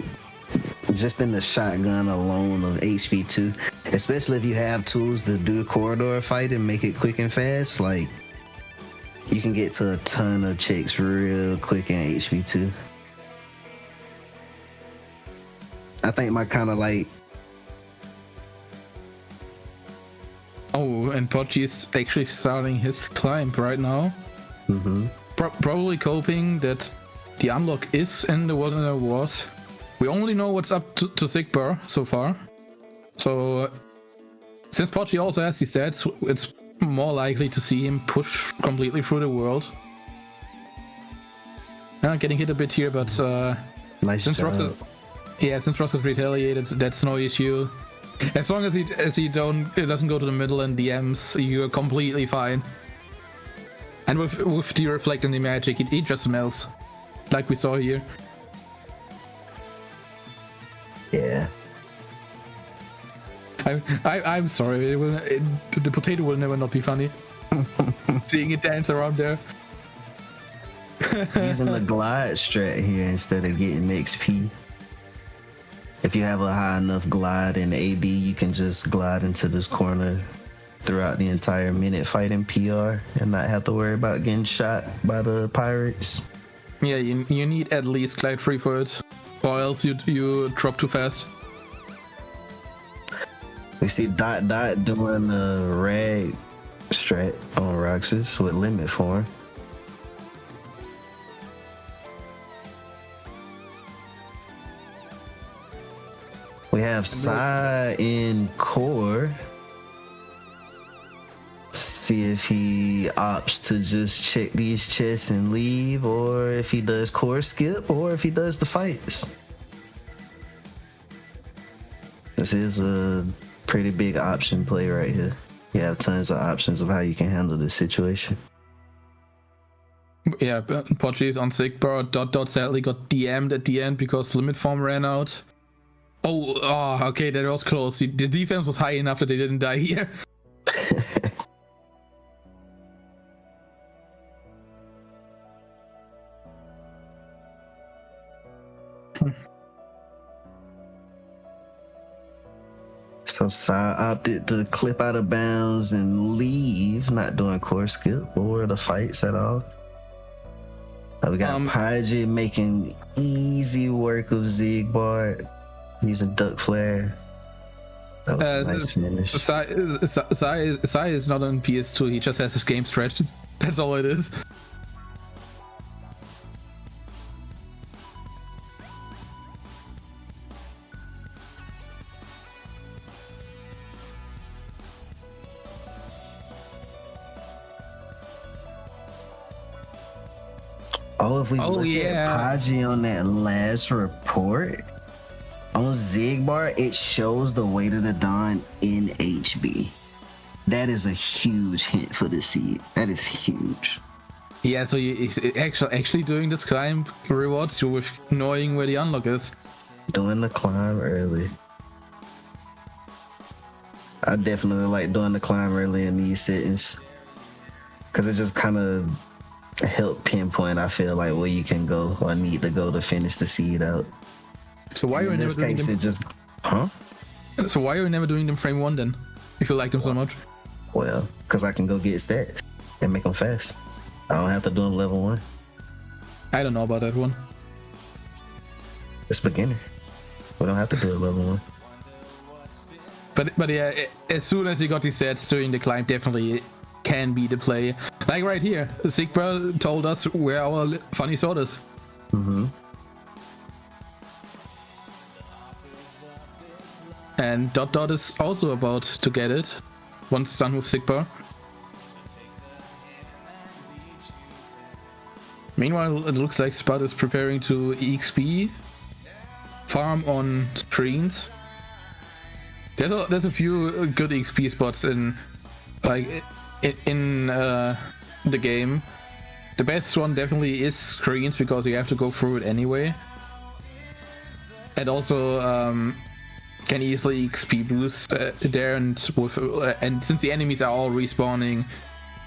just in the shotgun alone of HB2, especially if you have tools to do corridor fight and make it quick and fast, like you can get to a ton of checks real quick in HB2. I think my kind of like. Oh, and Pochi is actually starting his climb right now. Probably coping that the unlock is in the water there was. We only know what's up to Sigbar so far. So, since Pochi also has these stats, it's more likely to see him push completely through the world. Getting hit a bit here, but Nice since job. since Ross has retaliated, that's no issue. As long as it doesn't go to the middle and DMs, you're completely fine. And with the reflect and the magic, it just melts, like we saw here. Yeah. I'm sorry. The potato will never not be funny. Seeing it dance around there. Using the glide strat here instead of getting XP. If you have a high enough glide in AB, you can just glide into this corner throughout the entire minute fighting PR and not have to worry about getting shot by the pirates. Yeah, you need at least glide free for it, or else you drop too fast. We see Dot doing the rag strat on Roxas with limit form. We have Sai in core. See if he opts to just check these chests and leave, or if he does core skip, or if he does the fights. This is a pretty big option play right here. You have tons of options of how you can handle this situation. Yeah, Pochi is on Sigbar. Dot sadly got DM'd at the end because limit form ran out. Oh, okay, that was close. The defense was high enough that they didn't die here. So Sai opted to clip out of bounds and leave, not doing core skip or the fights at all. We got Paji making easy work of Zigbar, using duck flare. That was a nice finish. Sai is not on PS2, he just has his game stretch. That's all it is. Oh, if we look at Paji on that last report, on Zigbar, it shows the weight of the Dawn in HB. That is a huge hint for the seed. That is huge. Yeah, so he's actually doing this climb rewards you with knowing where the unlock is. Doing the climb early. I definitely like doing the climb early in these settings, because it just kind of help pinpoint, I feel like, where you can go or need to go to finish the seed out. So why are you In never this doing case, them? it just, huh? So why are you never doing them frame 1 then? If you like them so much. Well, because I can go get stats and make them fast. I don't have to do them level 1. I don't know about that one. It's beginner. We don't have to do it level 1. But yeah, as soon as you got these sets during the climb, definitely can be the play. Like right here, Sigma told us where our funny sword is. Mm-hmm. And Dot is also about to get it once done with Sigma. Meanwhile, it looks like Spud is preparing to EXP farm on screens. There's a few good XP spots in the game. The best one definitely is screens because you have to go through it anyway, and also can easily XP boost there, and since the enemies are all respawning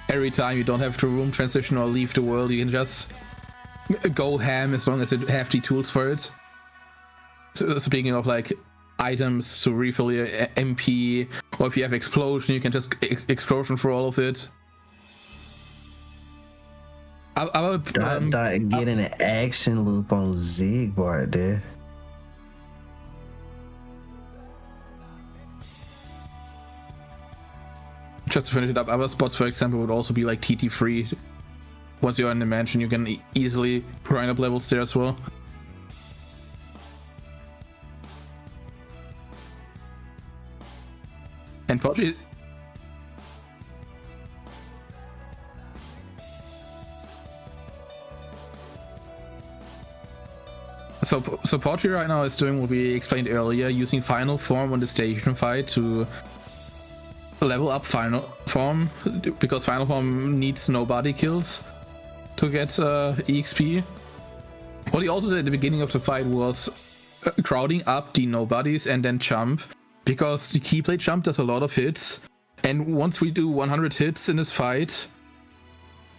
every time, you don't have to room transition or leave the world. You can just go ham as long as you have the tools for it. So speaking of like items to refill your MP, or if you have explosion, you can just explosion for all of it. Dot getting an action loop on Zigbar there. Just to finish it up, other spots, for example, would also be like TT3. Once you're in the mansion, you can easily grind up levels there as well. And Podgy, so Podgy right now is doing what we explained earlier, using Final Form on the station fight to level up Final Form, because Final Form needs no body kills to get EXP. What he also did at the beginning of the fight was crowding up the nobodies and then jump, because the keyblade jump does a lot of hits, and once we do 100 hits in this fight,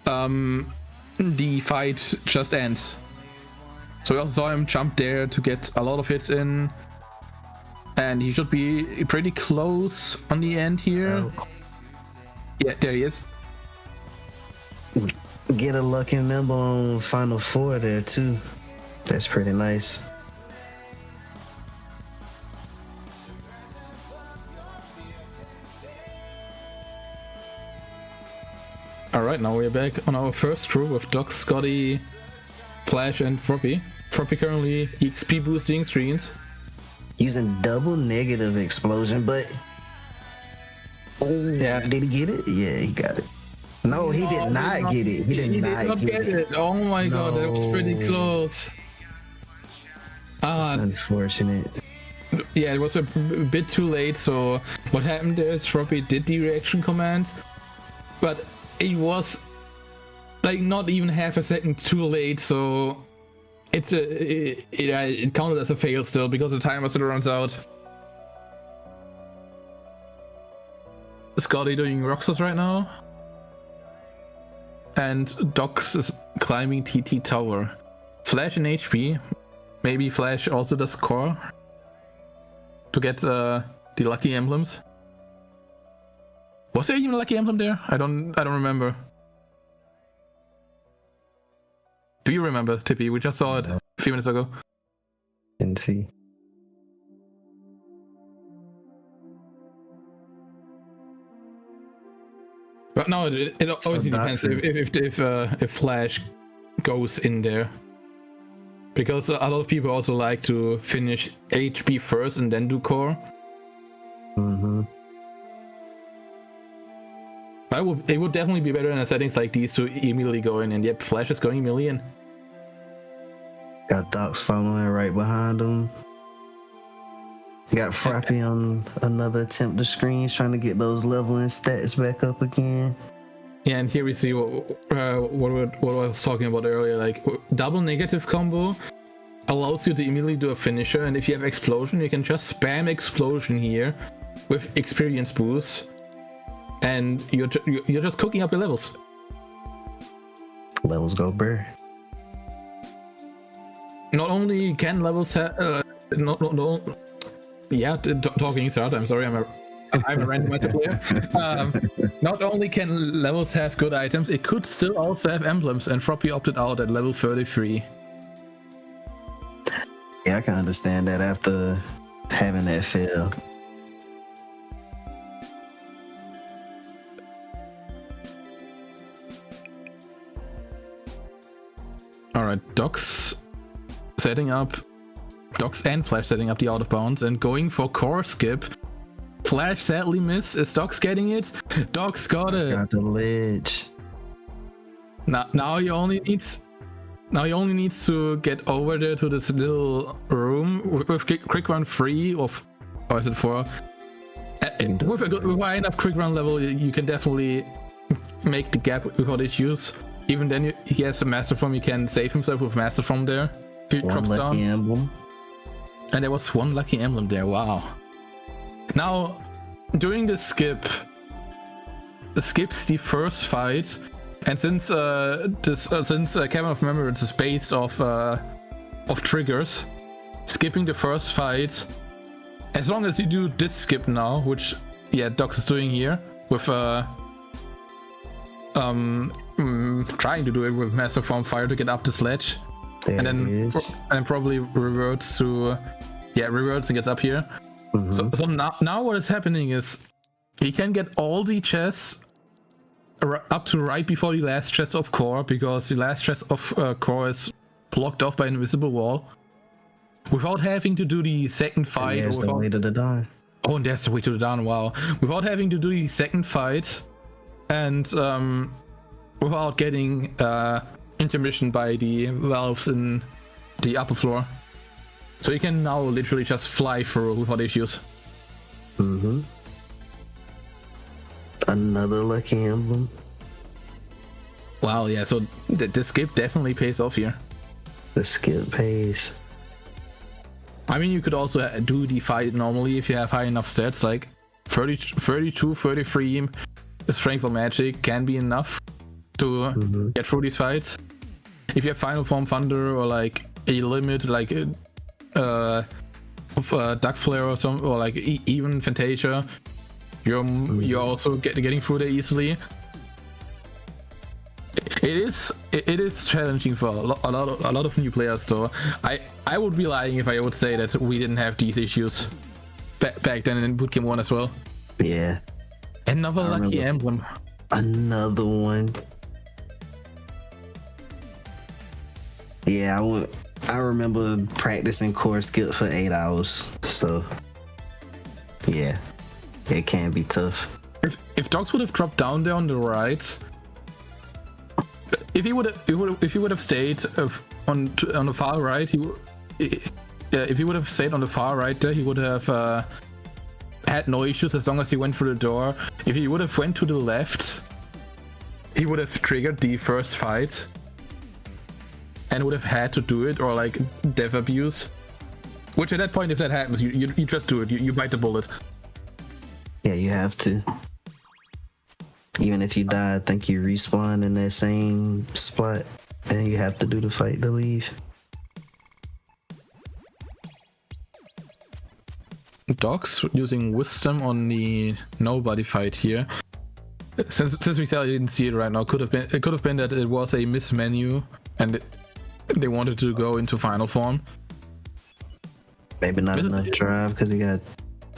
the fight just ends. So we also saw him jump there to get a lot of hits in, and he should be pretty close on the end here. Oh. Yeah, there he is. Get a lucky number on Final 4 there too. That's pretty nice. Alright, now we're back on our first crew with Doc, Scotty, Flash, and Froppy. Froppy currently EXP boosting screens. Using double negative explosion, but Yeah. did he get it? Yeah, he got it. No, he did not get it. He did not get it. Oh my god, that was pretty No. close. It's unfortunate. Yeah, it was a bit too late. So what happened there is Froppy did the reaction command, but it was like not even half a second too late. So it counted as a fail still because the timer still runs out. Scotty doing Roxas right now, and Docs is climbing TT Tower. Flash in HP. Maybe Flash also does core to get the lucky emblems. Was there even a lucky emblem there? I don't remember. Do you remember, Tippy? We just saw it a few minutes ago. Didn't see. But no, it obviously depends if Flash goes in there. Because a lot of people also like to finish HP first and then do core. Mm-hmm. But it would definitely be better in settings like these to immediately go in, and yep, Flash is going immediately in. Got Docs following right behind him. Got Frappy on another attempt to screens, trying to get those leveling stats back up again. Yeah, and here we see what I was talking about earlier. Like, double negative combo allows you to immediately do a finisher, and if you have explosion, you can just spam explosion here with experience boost, and you're just cooking up your levels. Levels go burr. Not only can levels have talking start. I'm sorry, I'm a randomizer player. Not only can levels have good items, it could still also have emblems, and Froppy opted out at level 33. Yeah, I can understand that after having that fail. Alright, Docs and Flash setting up the out of bounds and going for core skip. Flash sadly missed. Is Docs getting it? Docs got it. Got the ledge. Now he only needs to get over there to this little room with quick run 3 or is it 4? With a high enough quick run level, you can definitely make the gap without issues. Even then, he has a Master Form. He can save himself with Master Form there. He drops down. Emblem. And there was one lucky emblem there. Wow. Now, during the skips the first fight, and since Cavern of Remembrance is based off triggers, skipping the first fight, as long as you do this skip now, which Docs is doing here with trying to do it with Master Form Fire to get up the sledge, There and then probably reverts and gets up here. Mm-hmm. So now what is happening is he can get all the chests up to right before the last chest of core, because the last chest of core is blocked off by an invisible wall, without having to do the second fight. And there's the way to the dawn. Oh, and there's the way to the dawn. Wow! Without having to do the second fight, and without getting intermission by the valves in the upper floor. So you can now literally just fly through without issues. Mm-hmm. Another lucky emblem. Wow, yeah, so the skip definitely pays off here. The skip pays. I mean, you could also do the fight normally if you have high enough stats, like 32, 33 strength or magic can be enough to get through these fights. If you have Final Form Thunder or like a limit, like Duck Flare or something, or like even Fantasia, you're also getting through there easily. It is challenging for a lot of new players, so I would be lying if I would say that we didn't have these issues back then in Bootcamp 1 as well. Yeah. Another lucky emblem. Another one. Yeah, I remember practicing core skip for 8 hours, so yeah, it can be tough. If Dogs would have dropped down there on the right, if he would have stayed on the far right, if he would have stayed on the far right there, he would have had no issues as long as he went through the door. If he would have went to the left, he would have triggered the first fight and would have had to do it, or like death abuse. Which at that point, if that happens, you just do it. You bite the bullet. Yeah, you have to. Even if you die, I think you respawn in that same spot, and you have to do the fight to leave. Dogs using wisdom on the nobody fight here. Since we said I didn't see it right now, it could have been that it was a miss menu and they wanted to go into final form. Maybe not enough drive because he got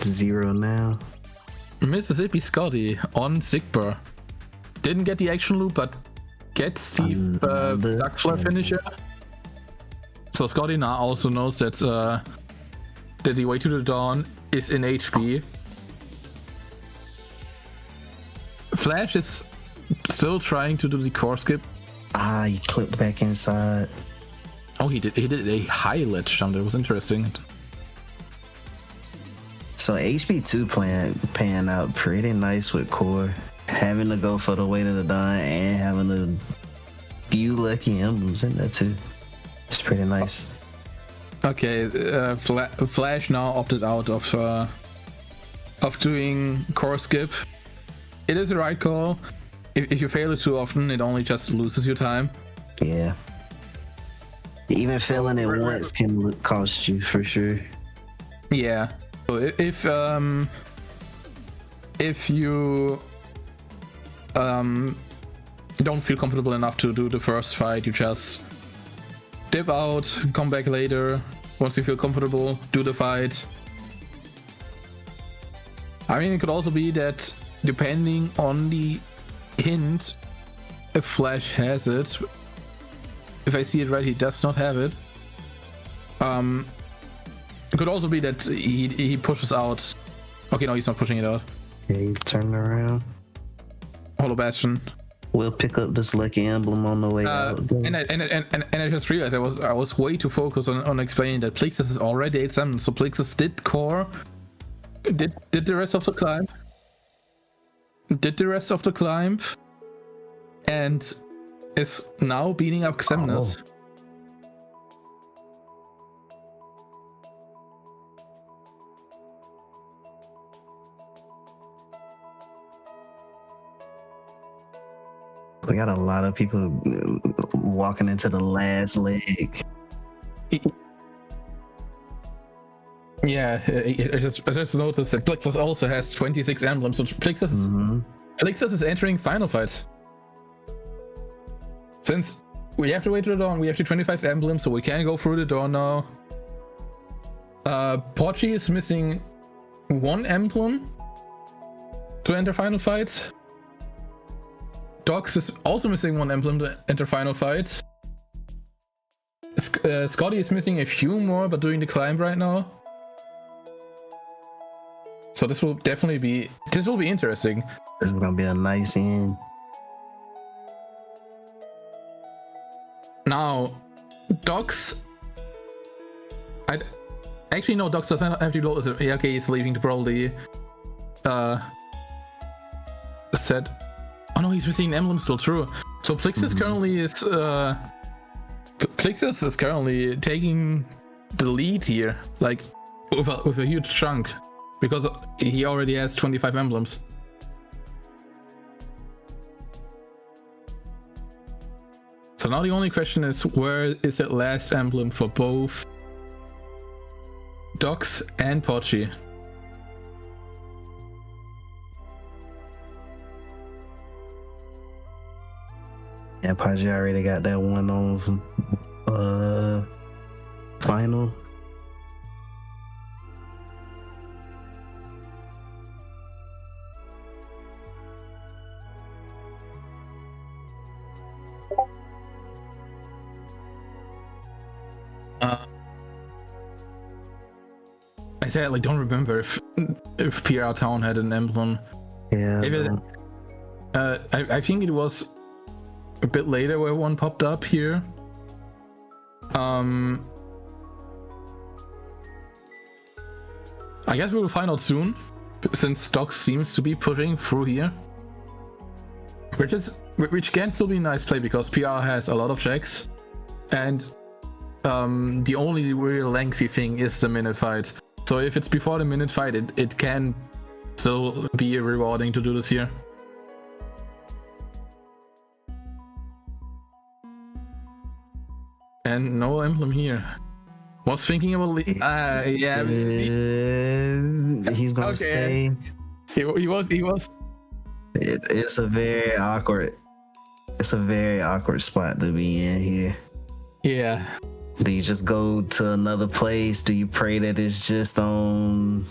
0 now. Mississippi Scotty on Sigber. Didn't get the action loop, but gets the Duck Flare finisher. So Scotty now also knows that the way to the dawn is in HP. Flash is still trying to do the core skip. He clipped back inside. Oh, he did a high ledge jump. That was interesting. So HP2 paying out pretty nice with core. Having to go for the way to the dawn and having a few lucky emblems in there too. It's pretty nice. Okay, Flash now opted out of doing core skip. It is the right call. If you fail it too often, it only just loses your time. Yeah. Even failing it once can cost you for sure. Yeah. So if you don't feel comfortable enough to do the first fight, you just dip out, come back later. Once you feel comfortable, do the fight. I mean, it could also be that depending on the hint, if Flash has it. If I see it right, he does not have it. It could also be that he pushes out. Okay, no, he's not pushing it out. Yeah, you turn around. Hollow Bastion. We'll pick up this lucky emblem on the way out. And I just realized I was way too focused on explaining that Plexus is already 8-7, so Plexus did core, did the rest of the climb, and is now beating up Xemnas. We got a lot of people walking into the last leg. Yeah, I just noticed that Plexus also has 26 emblems, so Plexus is entering final fights. Since we have to wait to the dawn, we have the 25 emblems, so we can go through the door now. Pochi is missing 1 emblem to enter final fights. Dox is also missing 1 emblem to enter final fights. Scotty is missing a few more, but doing the climb right now. So this will be interesting. This is gonna be a nice end. Now, Dox. Actually, no, Dox doesn't have to do. Yeah, okay, he's leaving to probably set. Oh no, he's missing an emblem still, true. So Plexus currently is Plexus is currently taking the lead here, like with a huge chunk, because he already has 25 emblems. So now the only question is, where is that last emblem for both Dox and Pochi? Yeah, Pochi already got that one on final. I sadly don't remember if PR Town had an emblem. Yeah. I think it was a bit later where one popped up here. I guess we will find out soon, since Dox seems to be pushing through here, which can still be a nice play because PR has a lot of checks, and the only real lengthy thing is the minute fight. So if it's before the minute fight, it can still be rewarding to do this here. And no emblem here. Was thinking about yeah. He's gonna stay. He was. It's a very awkward spot to be in here. Yeah. Do you just go to another place? Do you pray that it's just on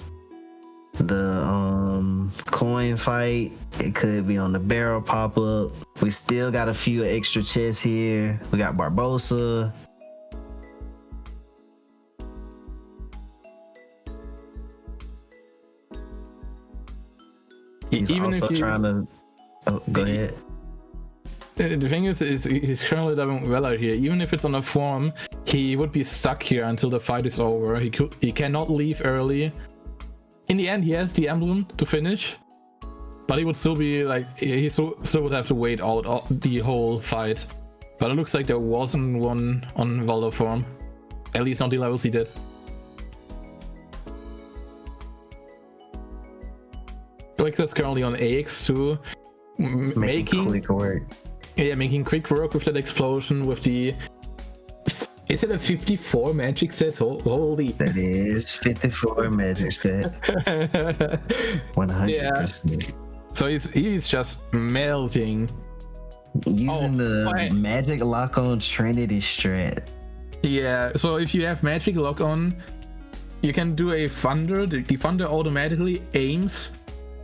the coin fight? It could be on the barrel pop-up. We still got a few extra chests here. We got Barbosa. He's even also if you, trying to go ahead. The thing is he's currently doing well out here. Even if it's on a form, he would be stuck here until the fight is over. He cannot leave early. In the end, he has the emblem to finish, but he would still be like, he still would have to wait out the whole fight. But it looks like there wasn't one on Valdo form, at least not the levels he did. Like that's currently on AX2, making quick work. Yeah, making quick work with that explosion with the... Is it a 54 magic set? Holy... That is 54 magic stat. 100%. So he's just melting. Using the magic lock on Trinity strat. Yeah, so if you have magic lock on, you can do a thunder. The thunder automatically aims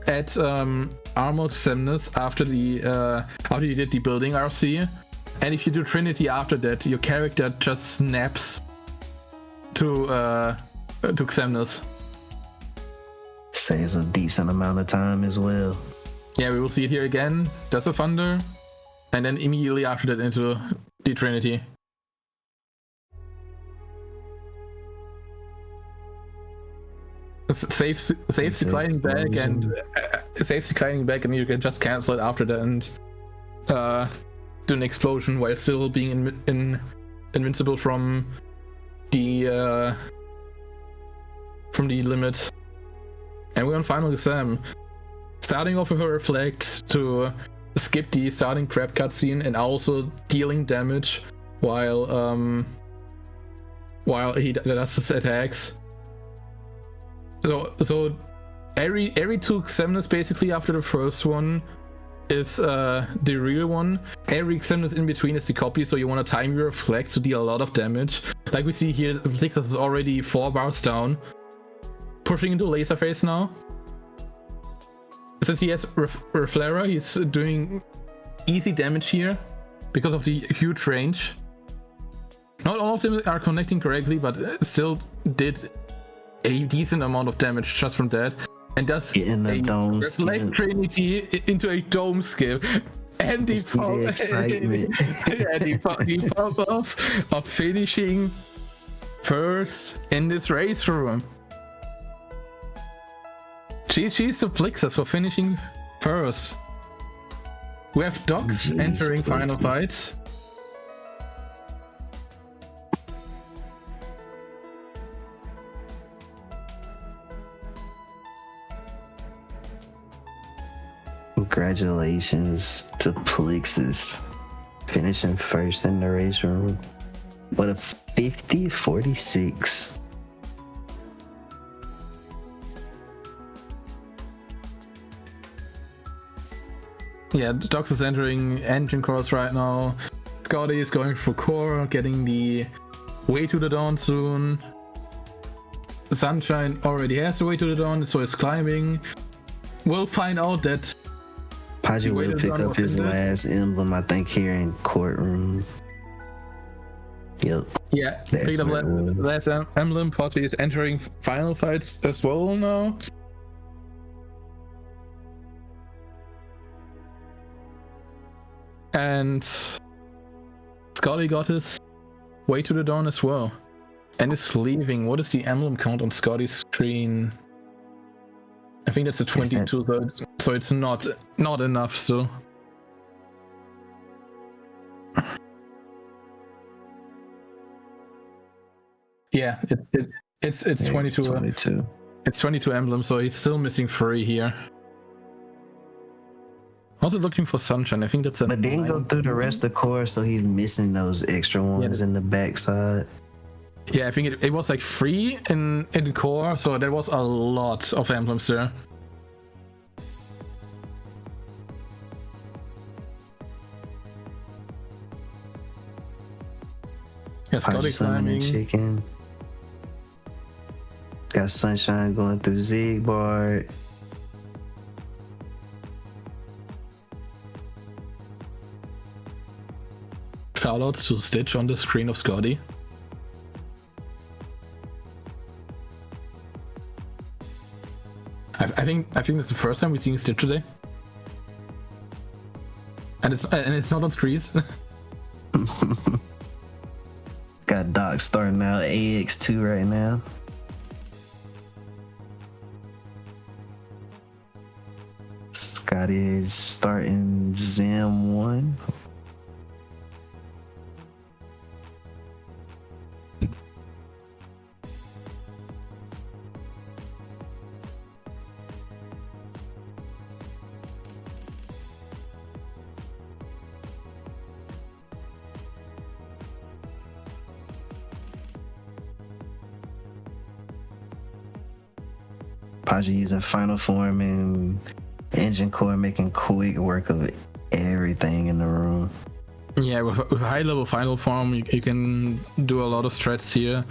at armored Semnus after you did the building RC. And if you do Trinity after that, your character just snaps to Xemnas. Saves a decent amount of time as well. Yeah, we will see it here again. Does a thunder, and then immediately after that into the Trinity. Saves the gliding back and saves the gliding back, and you can just cancel it after that and do an explosion while still being invincible from the limit. And we're on final exam, starting off with a reflect to skip the starting crab cutscene and also dealing damage while he does his attacks. So every two Xemnas basically after the first one is the real one. Every Xemnas in between is the copy, so you want to time your reflex to deal a lot of damage. Like we see here, Blixus is already 4 bars down, pushing into laser phase now. Since he has Reflera, he's doing easy damage here because of the huge range. Not all of them are connecting correctly, but still did a decent amount of damage just from that. And does a Reflect Trinity into a dome skill. And the pop off of finishing first in this race room. GG's to Blixus for finishing first. We have Docs entering final fights. Congratulations to Plixus finishing first in the race room. What a 50-46. Yeah, Docs is entering engine course right now. Scotty is going for core, getting the way to the dawn soon. Sunshine already has the way to the dawn, so it's climbing. We'll find out that Paji will pick up his last emblem, I think, here in courtroom. Yep. Yeah, picked up last emblem. Paji is entering final fights as well now. And Scotty got his way to the dawn as well. And is leaving. What is the emblem count on Scotty's screen? I think that's a 22, so it's not enough still. Yeah, it's 22. 22. It's 22 emblems, so he's still missing 3 here. Also looking for Sunshine. I think that's a. But didn't go through the rest of the course, so he's missing those extra ones in the backside. Yeah, I think it was like 3 in core, so there was a lot of emblems there. Yeah, Scotty climbing. Chicken. Got Sunshine going through Zigbar. Shoutouts to Stitch on the screen of Scotty. I think it's the first time we're seeing Stitch today, and it's not on screens. Got Doc starting out AX2 right now. Scotty is starting Zam 1. Paji using Final Form and Engine Core, making quick work of everything in the room. Yeah, with high level Final Form, you can do a lot of strats here.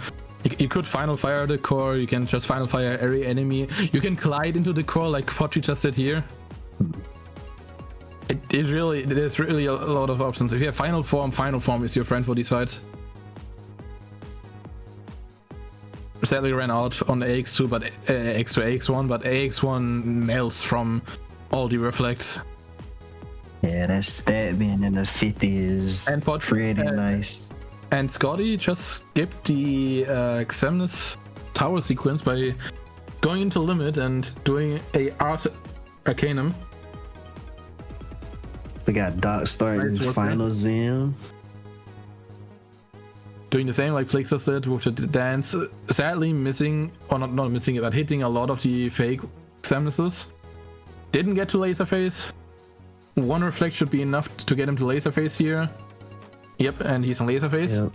You could Final Fire the core, you can just Final Fire every enemy. You can glide into the core like Pochi just did here. There's really a lot of options. If you have Final Form is your friend for these fights. Sadly ran out on the AX2, but X2 AX1, but AX1 melts from all the reflects. Yeah, that stat being in the 50s is And pretty nice. And Scotty just skipped the Xemnas tower sequence by going into limit and doing a Arcanum. We got Doc starting Nice work, Final Zim. Doing the same like Plexus did with the dance. Sadly missing, or not missing it, but hitting a lot of the fake Xemnases. Didn't get to Laserface. One reflect should be enough to get him to Laserface here. Yep, and he's on Laserface. Yep.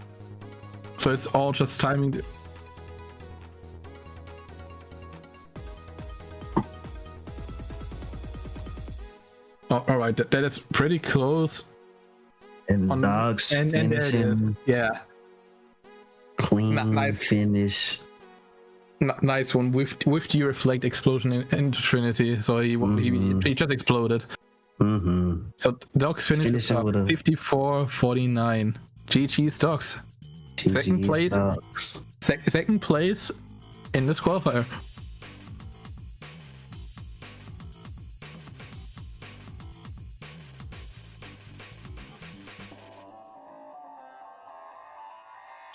So it's all just timing. Oh, all right, that is pretty close. And Dogs and there it is. finishing Yeah, clean nice. finish. Nice one with the reflect explosion in Trinity. So he just exploded. Mm-hmm. So Dogs Finishing with a 54-49. GG's Dogs. Second place. Dogs. Second place in this qualifier.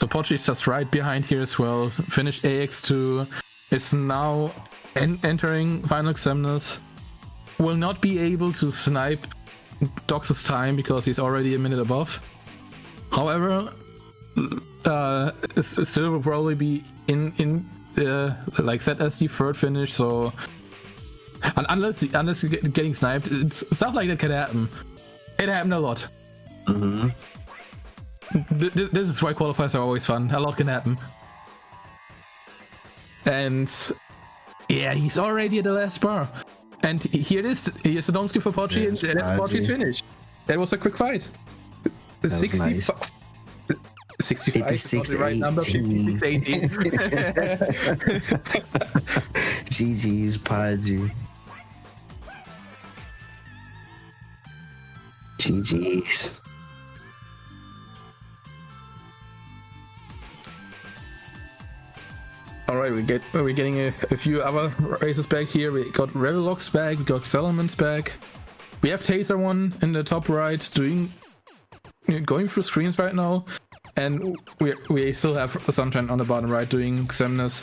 So Pochi is just right behind here as well. Finished AX2. Is now entering Final Xemnas. Will not be able to snipe Dox's time because he's already a minute above. However, still will probably be in like set as the third finish. So unless you're getting sniped, stuff like that can happen. It happened a lot. Mm-hmm. This is why qualifiers are always fun. A lot can happen. And yeah, he's already at the last bar. And here it is. Here's Adomsky for Pochi, and that's Pochi's finish. That was a quick fight. 65. Nice. 65 is not the right number. 56-18. GG's Paji. GG's. All right, we're getting a few other races back here. We got Revelox back, we got Salamence back. We have Taser one in the top right, going through screens right now, and we still have Sunshine on the bottom right doing Xemnas.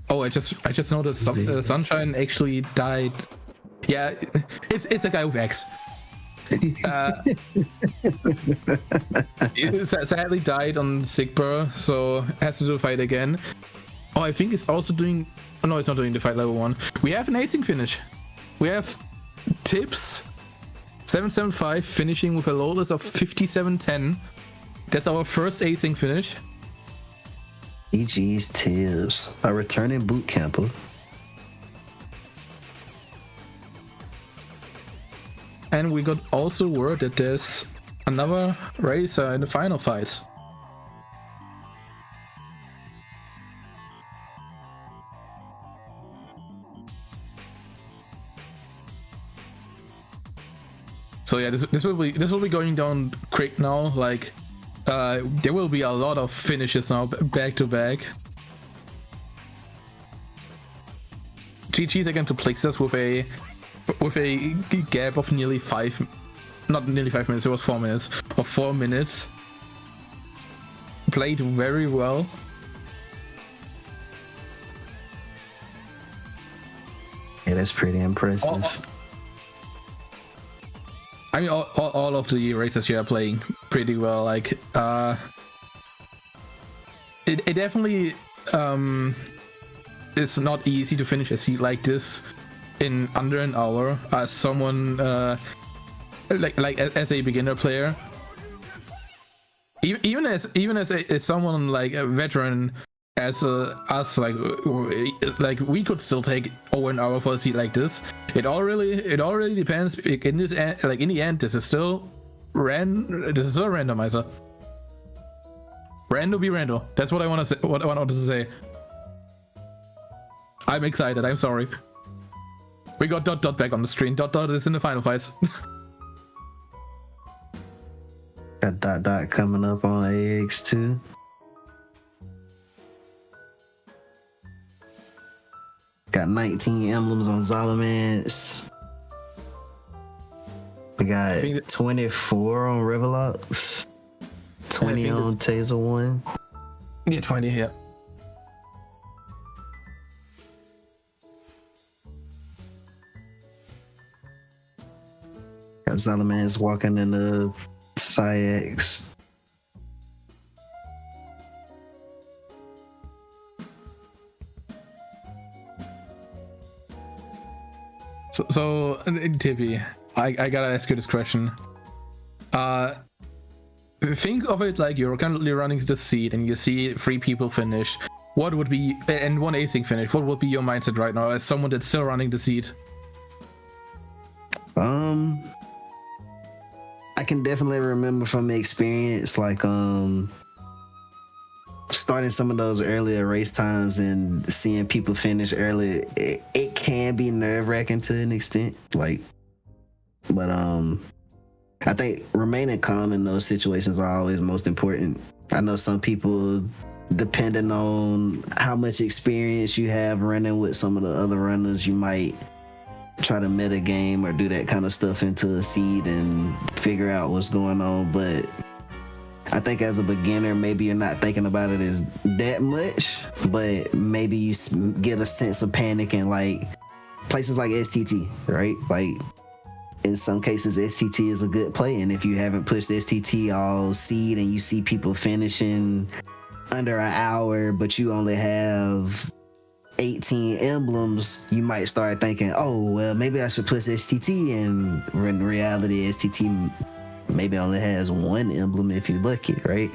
Oh, I just noticed Sunshine actually died. Yeah, it's a guy with X. Sadly died on Sigber, so has to do a fight again. Oh, I think it's also doing... Oh, no, it's not doing the fight level 1. We have an acing finish. We have Tips 775 finishing with a lowless of 5710. That's our first acing finish. GG's Tips, a returning boot camper. And we got also word that there's another racer in the final fights. So yeah, this will be going down quick now. Like, there will be a lot of finishes now back to back. GG's again to Plexus with a gap of nearly not nearly 5 minutes. It was 4 minutes or 4 minutes. Played very well. Yeah, that's pretty impressive. I mean, all of the races here are playing pretty well. Like, it definitely is not easy to finish a seat like this in under an hour as someone like as a beginner player. Even as someone like a veteran as us, like we could still take over an hour for a seat like this. It all really depends. In this like in the end, this is still a randomizer. Rando be rando. That's what I want to say. What I wanted to say. I'm excited. I'm sorry. We got Dot back on the screen. Dot is in the final fights. Got Dot coming up on AX too. Got 19 emblems on Zolomance. We got 24 on Revelox. 20 on Taser 1. Yeah, 20, yeah. Got Zolomance walking in the Psyx. So Tippy, I gotta ask you this question. Think of it like you're currently running the seed and you see 3 people finish. What would be, and 1 async finish, what would be your mindset right now as someone that's still running the seed? I can definitely remember from the experience, like starting some of those earlier race times and seeing people finish early. It can be nerve-wracking to an extent, like, but I think remaining calm in those situations are always most important. I know some people, depending on how much experience you have running with some of the other runners, you might try to meta game or do that kind of stuff into a seed and figure out what's going on. But I think as a beginner, maybe you're not thinking about it as that much, but maybe you get a sense of panic in like places like STT, right? Like in some cases, STT is a good play. And if you haven't pushed STT all seed and you see people finishing under an hour, but you only have 18 emblems, you might start thinking, oh, well, maybe I should push STT. And in reality, STT maybe only has 1 emblem if you're lucky, right?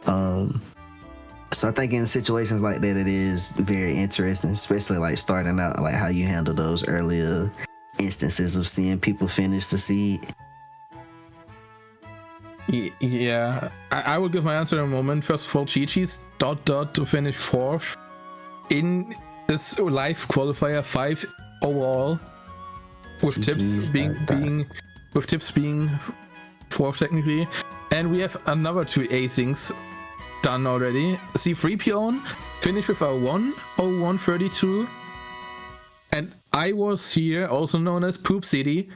So I think in situations like that, it is very interesting, especially like starting out, like how you handle those earlier instances of seeing people finish the seed. Yeah, I will give my answer in a moment. First of all, Chi-Chi's Dot to finish 4th in this live qualifier 5 overall, with Tips being 4th technically, and we have another 2 asyncs done already. C3PO finished with a 1:01:32, and I was here, also known as Poop City,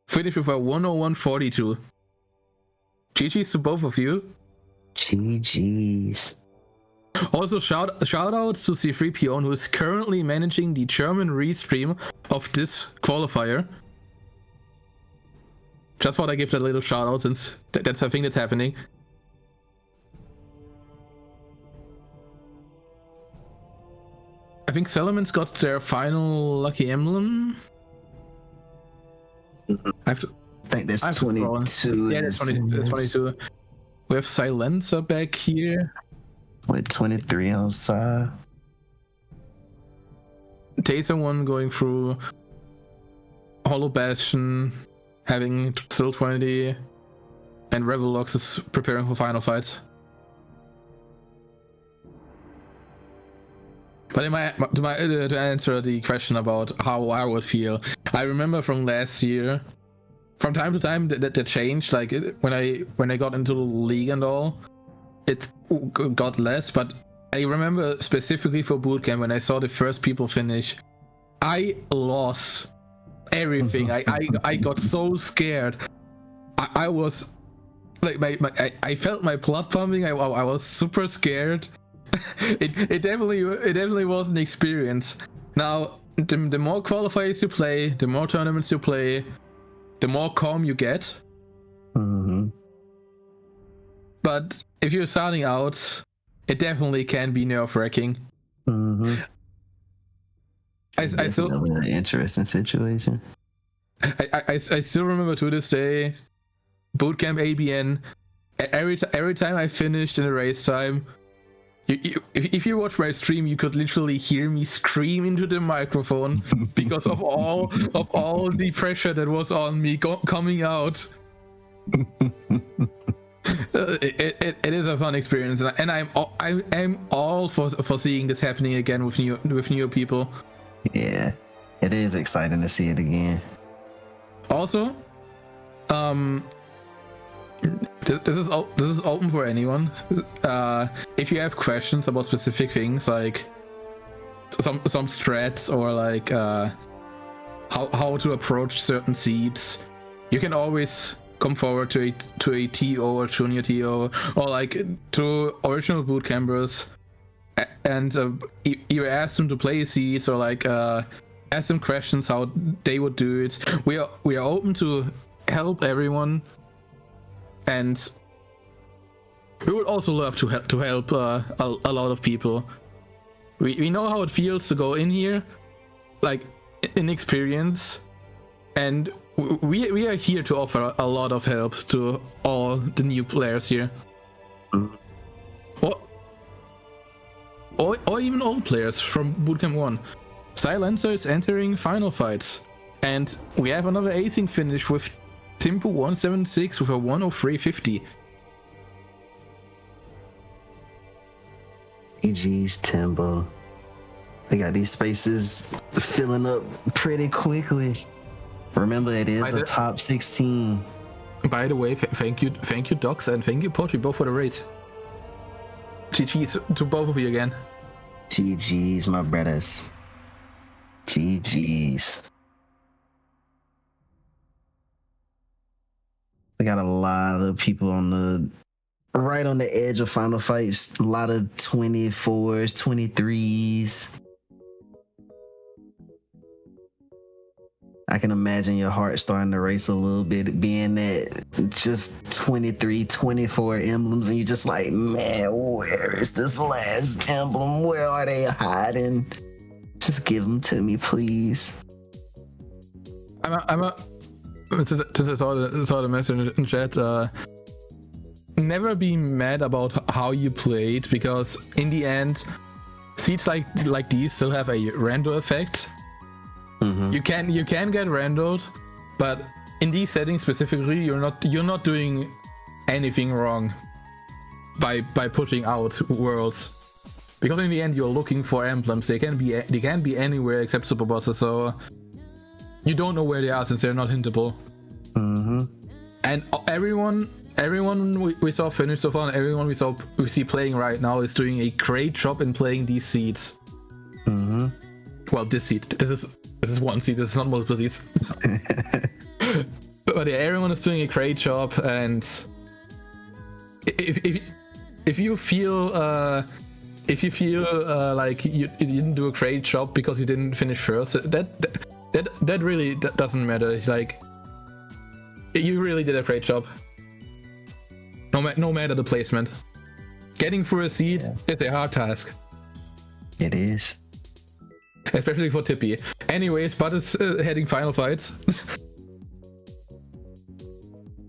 finished with a 1:01:42. GG's to both of you. GG's. Also shout outs to C3PO, who is currently managing the German restream of this qualifier. Just thought I give that a little shout out since that's a thing that's happening. I think Solomon's got their final lucky emblem. I think that's 22. Yeah, that's 22. We have Silencer back here. With 23 on side. Taser 1 going through. Hollow Bastion having still 20. And Revelox is preparing for final fights. But to answer the question about how I would feel, I remember from last year, from time to time that changed. Like when I got into the league and all, it got less. But I remember specifically for Bootcamp when I saw the first people finish, I lost everything. I got so scared. I was like I felt my blood pumping. I was super scared. It definitely was an experience. Now, the more qualifiers you play, the more tournaments you play, the more calm you get. Mm-hmm. But if you're starting out, it definitely can be nerve-wracking. Mm-hmm. I still an interesting situation. I still remember to this day, Bootcamp ABN. Every time I finished in a race time, If you watch my stream, you could literally hear me scream into the microphone because of all the pressure that was on me coming out. It is a fun experience, and I am all for seeing this happening again with new people. Yeah, it is exciting to see it again. Also, this is open for anyone. If you have questions about specific things, like some strats or like how to approach certain seeds, you can always come forward to a TO or junior TO or like to original boot campers and either ask them to play seeds or like ask them questions how they would do it. We are open to help everyone, and we would also love to help a lot of people. We know how it feels to go in here, like inexperience, and we are here to offer a lot of help to all the new players here. Or even old players from Bootcamp 1. Silencer is entering final fights, and we have another acing finish with Timpo 176 with a 103.50. GG's Timbo. They got these spaces filling up pretty quickly. Remember, it is a top 16. By the way, thank you, Docs, and thank you, Potri, both for the race. GG's to both of you again. GG's, my brothers. GG's. We got a lot of people right on the edge of final fights. A lot of 24s, 23s. I can imagine your heart starting to race a little bit, being that just 23, 24 emblems, and you're just like, man, where is this last emblem? Where are they hiding? Just give them to me, please. Since I saw the message in chat, never be mad about how you played, because in the end, seeds like these still have a rando effect. Mm-hmm. You can get randoed, but in these settings specifically, you're not doing anything wrong by pushing out worlds, because in the end you're looking for emblems. They can be anywhere except super bosses, so you don't know where they are since they're not hintable. Mm-hmm. And everyone we saw finish so far, and everyone we see playing right now is doing a great job in playing these seeds. Mm-hmm. Well, this seed. This is one seed. This is not multiple seeds. but yeah, everyone is doing a great job, and if you feel like you didn't do a great job because you didn't finish first, that really doesn't matter. Like, you really did a great job. No matter the placement. Getting through a seed is a hard task. It is. Especially for Tippy. Anyways, but it's heading final fights.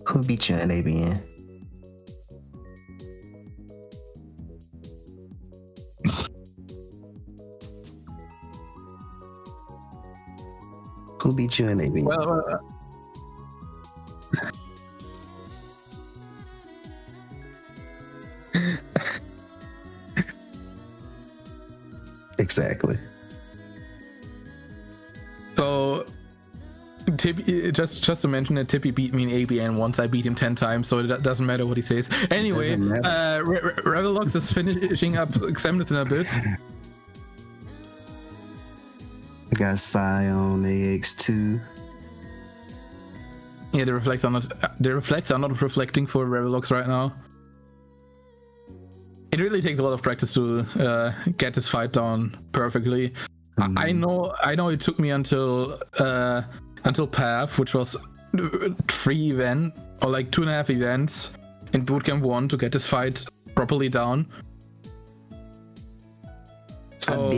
Who beat you in ABN? Who beat you in ABN? Well, exactly. So, Tippy, just to mention that Tippy beat me in ABN once. I beat him 10 times, so it doesn't matter what he says. Anyway, Revelox is finishing up examiners in a bit. We got Psy on AX2. Yeah, the reflects are not reflecting for Revelox right now. It really takes a lot of practice to get this fight down perfectly. Mm-hmm. I know it took me until Path, which was 3 events or like 2.5 events in Bootcamp 1 to get this fight properly down. So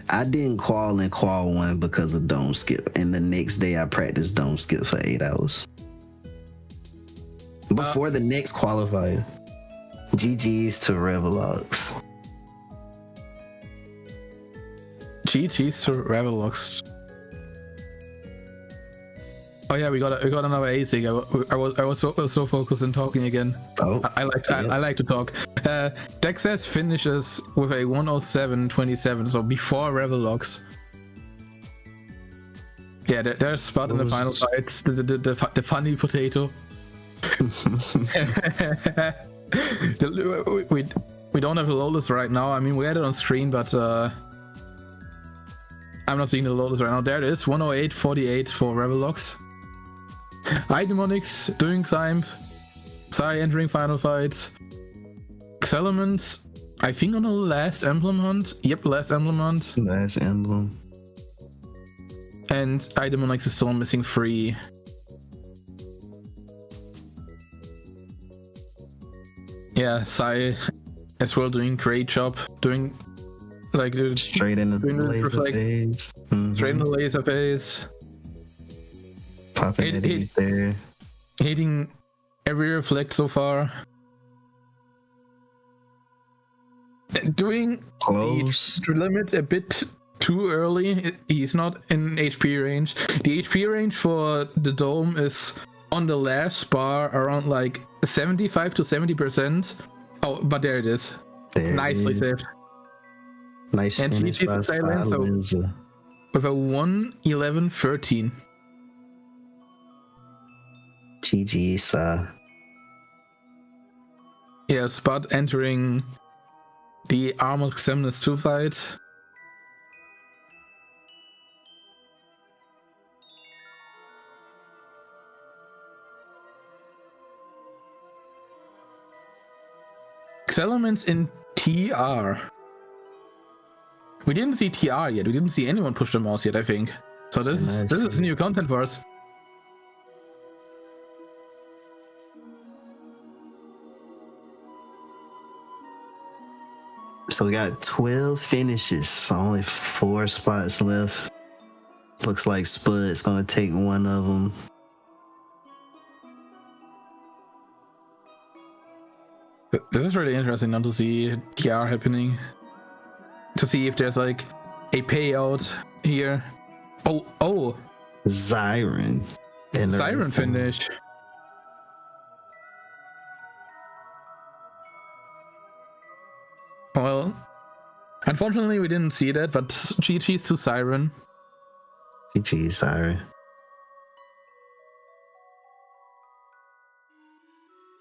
I didn't qual in qual 1 because of dome skip, and the next day I practiced dome skip for 8 hours before the next qualifier. GG's to Revelox. GG's to Revelox. Oh yeah, we got another ASIC. I was so focused on talking again. Oh, I like to talk. Dexes finishes with a 107.27, so before Revelox. Yeah, there's Spot in the final fights. The funny potato. we don't have the lotus right now. I mean, we had it on screen, but I'm not seeing the lotus right now. There it is, 108.48 for Revelox. iDemonics doing climb. Sai entering final fights. Xelements, I think on the last emblem hunt. Yep, last emblem hunt. Last emblem. And iDemonics is still missing 3. Yeah, Sai as well doing great job. Doing like straight in the laser phase. Straight in the laser phase. Popping it there. Hitting every reflect so far. Doing close the limit a bit too early. He's not in HP range. The HP range for the dome is on the last bar around like 75 to 70%. Oh, but there it is. There nicely saved. Nice. And GG's silence with a 111.13. GG's. Yeah, Spot entering the Armored Xemnas 2 fight. Xelements in TR. We didn't see TR yet. We didn't see anyone push the mouse yet, I think. So this is new content for us. So we got 12 finishes, only 4 spots left. Looks like Spud's gonna take one of them. This is really interesting now to see TR happening. To see if there's like a payout here. Oh! Zyron. Zyron finish. Well, unfortunately we didn't see that, but GG's to Siren. GG's Siren.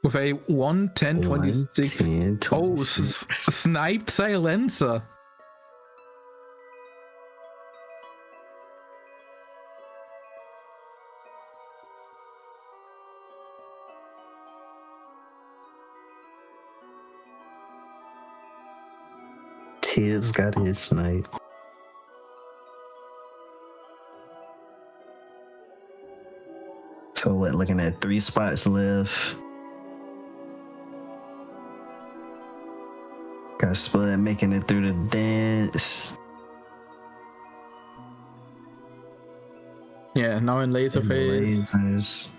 With a 110.26. Oh, sniped silencer. Tibbs got his snipe. So what, looking at 3 spots left. Got Spud making it through the dance. Yeah, now in laser phase. Lasers.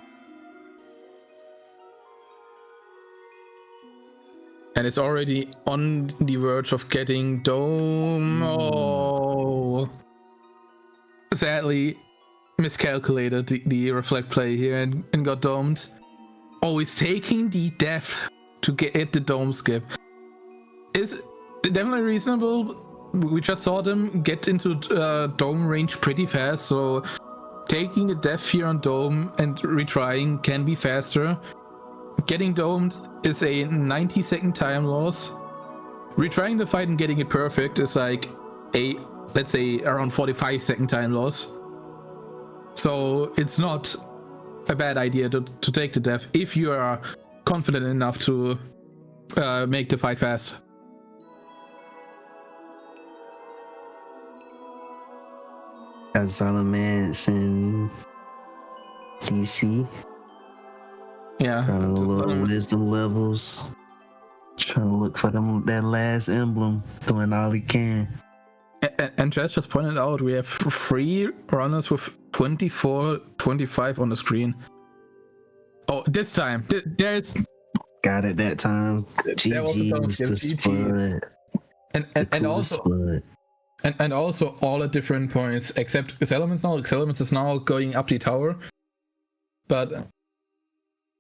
And it's already on the verge of getting dome. Oh, sadly miscalculated the reflect play here and got domed. Oh, he's taking the death to get the dome skip. Is definitely reasonable. We just saw them get into dome range pretty fast, so taking a death here on dome and retrying can be faster. Getting domed is a 90-second time loss. Retrying the fight and getting it perfect is like a, let's say, around 45-second time loss. So it's not a bad idea to take the death if you are confident enough to make the fight fast. Got Salamance and DC. Yeah. Got a little wisdom levels. Trying to look for that last emblem, doing all he can. And just pointed out, we have 3 runners with 24, 25 on the screen. Oh, this time, there's got at that time. There was a ton of GG's, the skills, Spud, and the also Spud. and also all at different points except Elements now. Elements is now going up the tower, but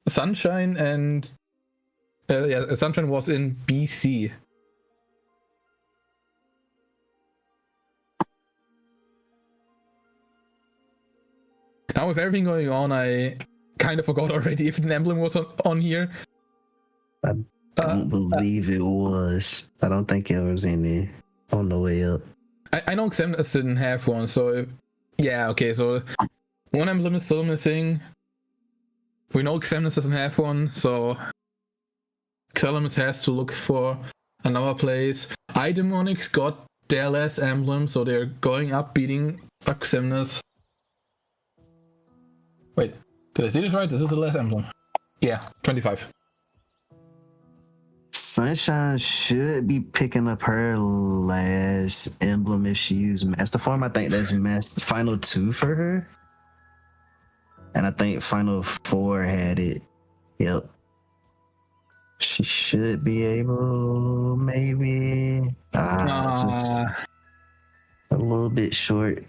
Sunshine and Sunshine was in BC. Now with everything going on, I kind of forgot already if an Emblem was on here. I don't believe it was. I don't think it was in there on the way up. I know Xemnas didn't have one, so yeah, okay, so one Emblem is still missing. We know Xemnas doesn't have one, so Xemnas has to look for another place. iDemonics got their last emblem, so they're going up beating Xemnas. Wait, did I see this right? This is the last emblem. Yeah, 25. Sunshine should be picking up her last emblem if she used Master Form. I think that's Final 2 for her. And I think Final 4 had it. Yep. She should be able, maybe. Just a little bit short.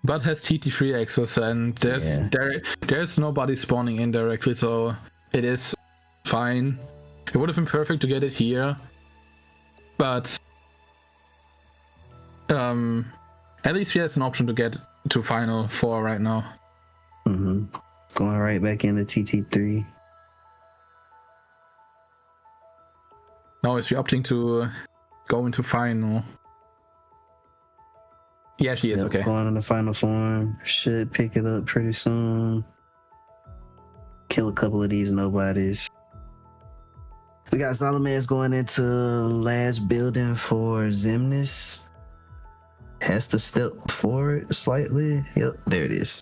But has TT3 access, and there's nobody spawning in directly, so it is fine. It would have been perfect to get it here, but at least she has an option to get to Final 4 right now. Going right back into TT3. Now is she opting to go into Final? Yeah, she is. Okay. Going in the Final Form. Should pick it up pretty soon. Kill a couple of these nobodies. We got Zalaman's going into last building for Xemnas. Has to step forward slightly. Yep, there it is.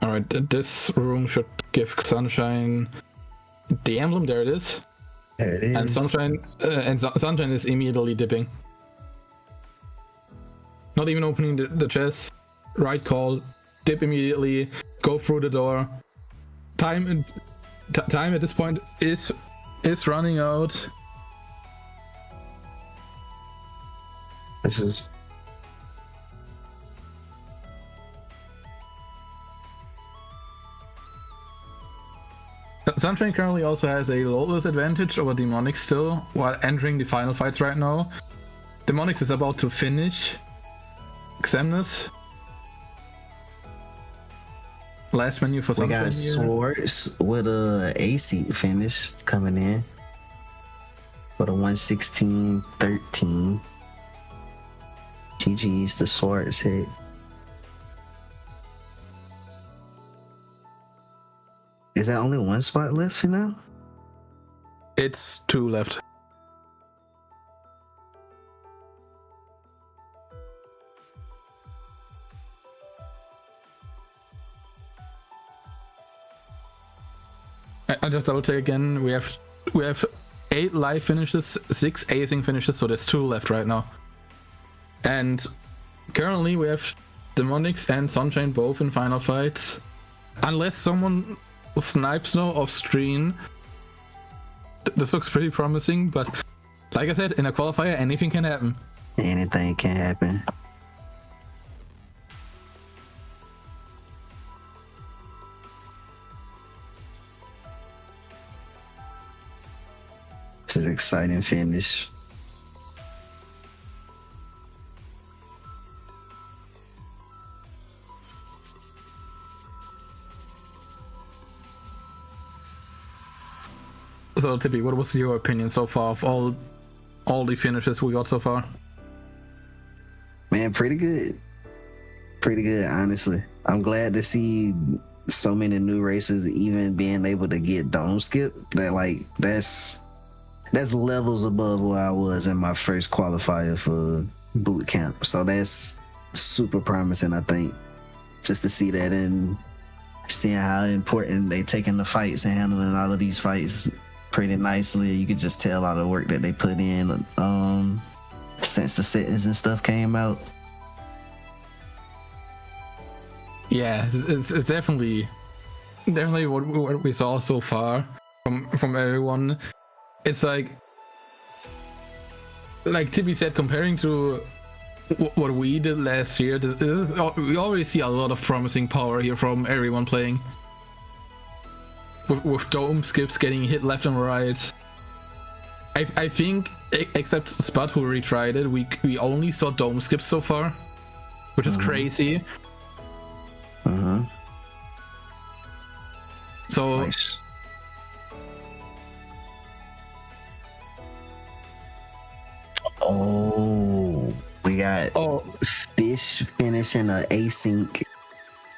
Alright, this room should give Sunshine the emblem. There it is. There it is. And Sunshine is immediately dipping. Not even opening the chest. Right call. Dip immediately. Go through the door. Time at this point is running out. This is... Sunshine currently also has a lawless advantage over Demonics still, while entering the final fights right now. Demonics is about to finish Xemnas. Last menu for Sunshine. We got Swords with a AC finish coming in for the 116-13. GG's, the Swords hit. Is that only one spot left now? It's 2 left. I just double check again. We have 8 live finishes, 6 acing finishes, so there's 2 left right now. And currently we have Demonics and Sunshine both in final fights. Unless someone snipes now off screen. This looks pretty promising, but like I said, in a qualifier, anything can happen. Anything can happen. This is an exciting finish. So Tippy, what was your opinion so far of all the finishes we got so far? Man, pretty good. Pretty good, honestly. I'm glad to see so many new races even being able to get dome skip. That's levels above where I was in my first qualifier for Bootcamp. So that's super promising, I think. Just to see that and seeing how important they taking the fights and handling all of these fights pretty nicely. You could just tell all the work that they put in since the settings and stuff came out. Yeah, it's definitely definitely what we saw so far from everyone. It's like Tippy said, comparing to what we did last year, we already see a lot of promising power here from everyone playing. With dome skips getting hit left and right. I think, except Spud who retried it, we only saw dome skips so far, which is crazy. So Nice. Oh, we got Fish finishing a async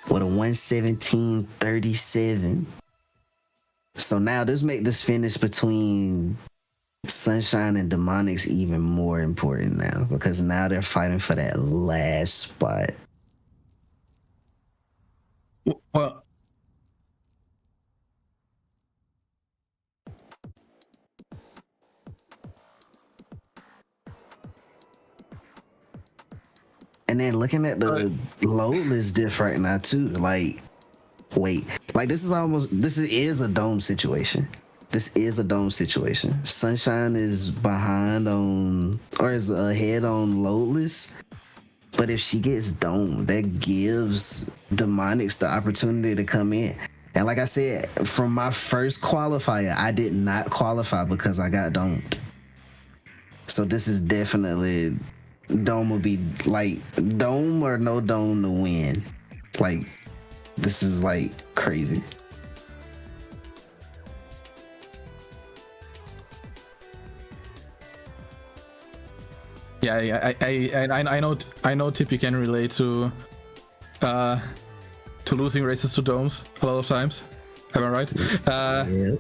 with a 117.37. So now this make this finish between Sunshine and Demonics even more important now, because now they're fighting for that last spot. well, And then looking at the load list diff right now too, like, wait, like this is a dome situation. This is a dome situation. Sunshine is behind on, or is ahead on load list. But if she gets domed, that gives Demonics the opportunity to come in. And like I said, from my first qualifier, I did not qualify because I got domed. So this is definitely, dome will be like, dome or no dome to win. Like, this is like crazy. yeah, I know Tippy can relate to losing races to domes a lot of times. Am I right? Yeah,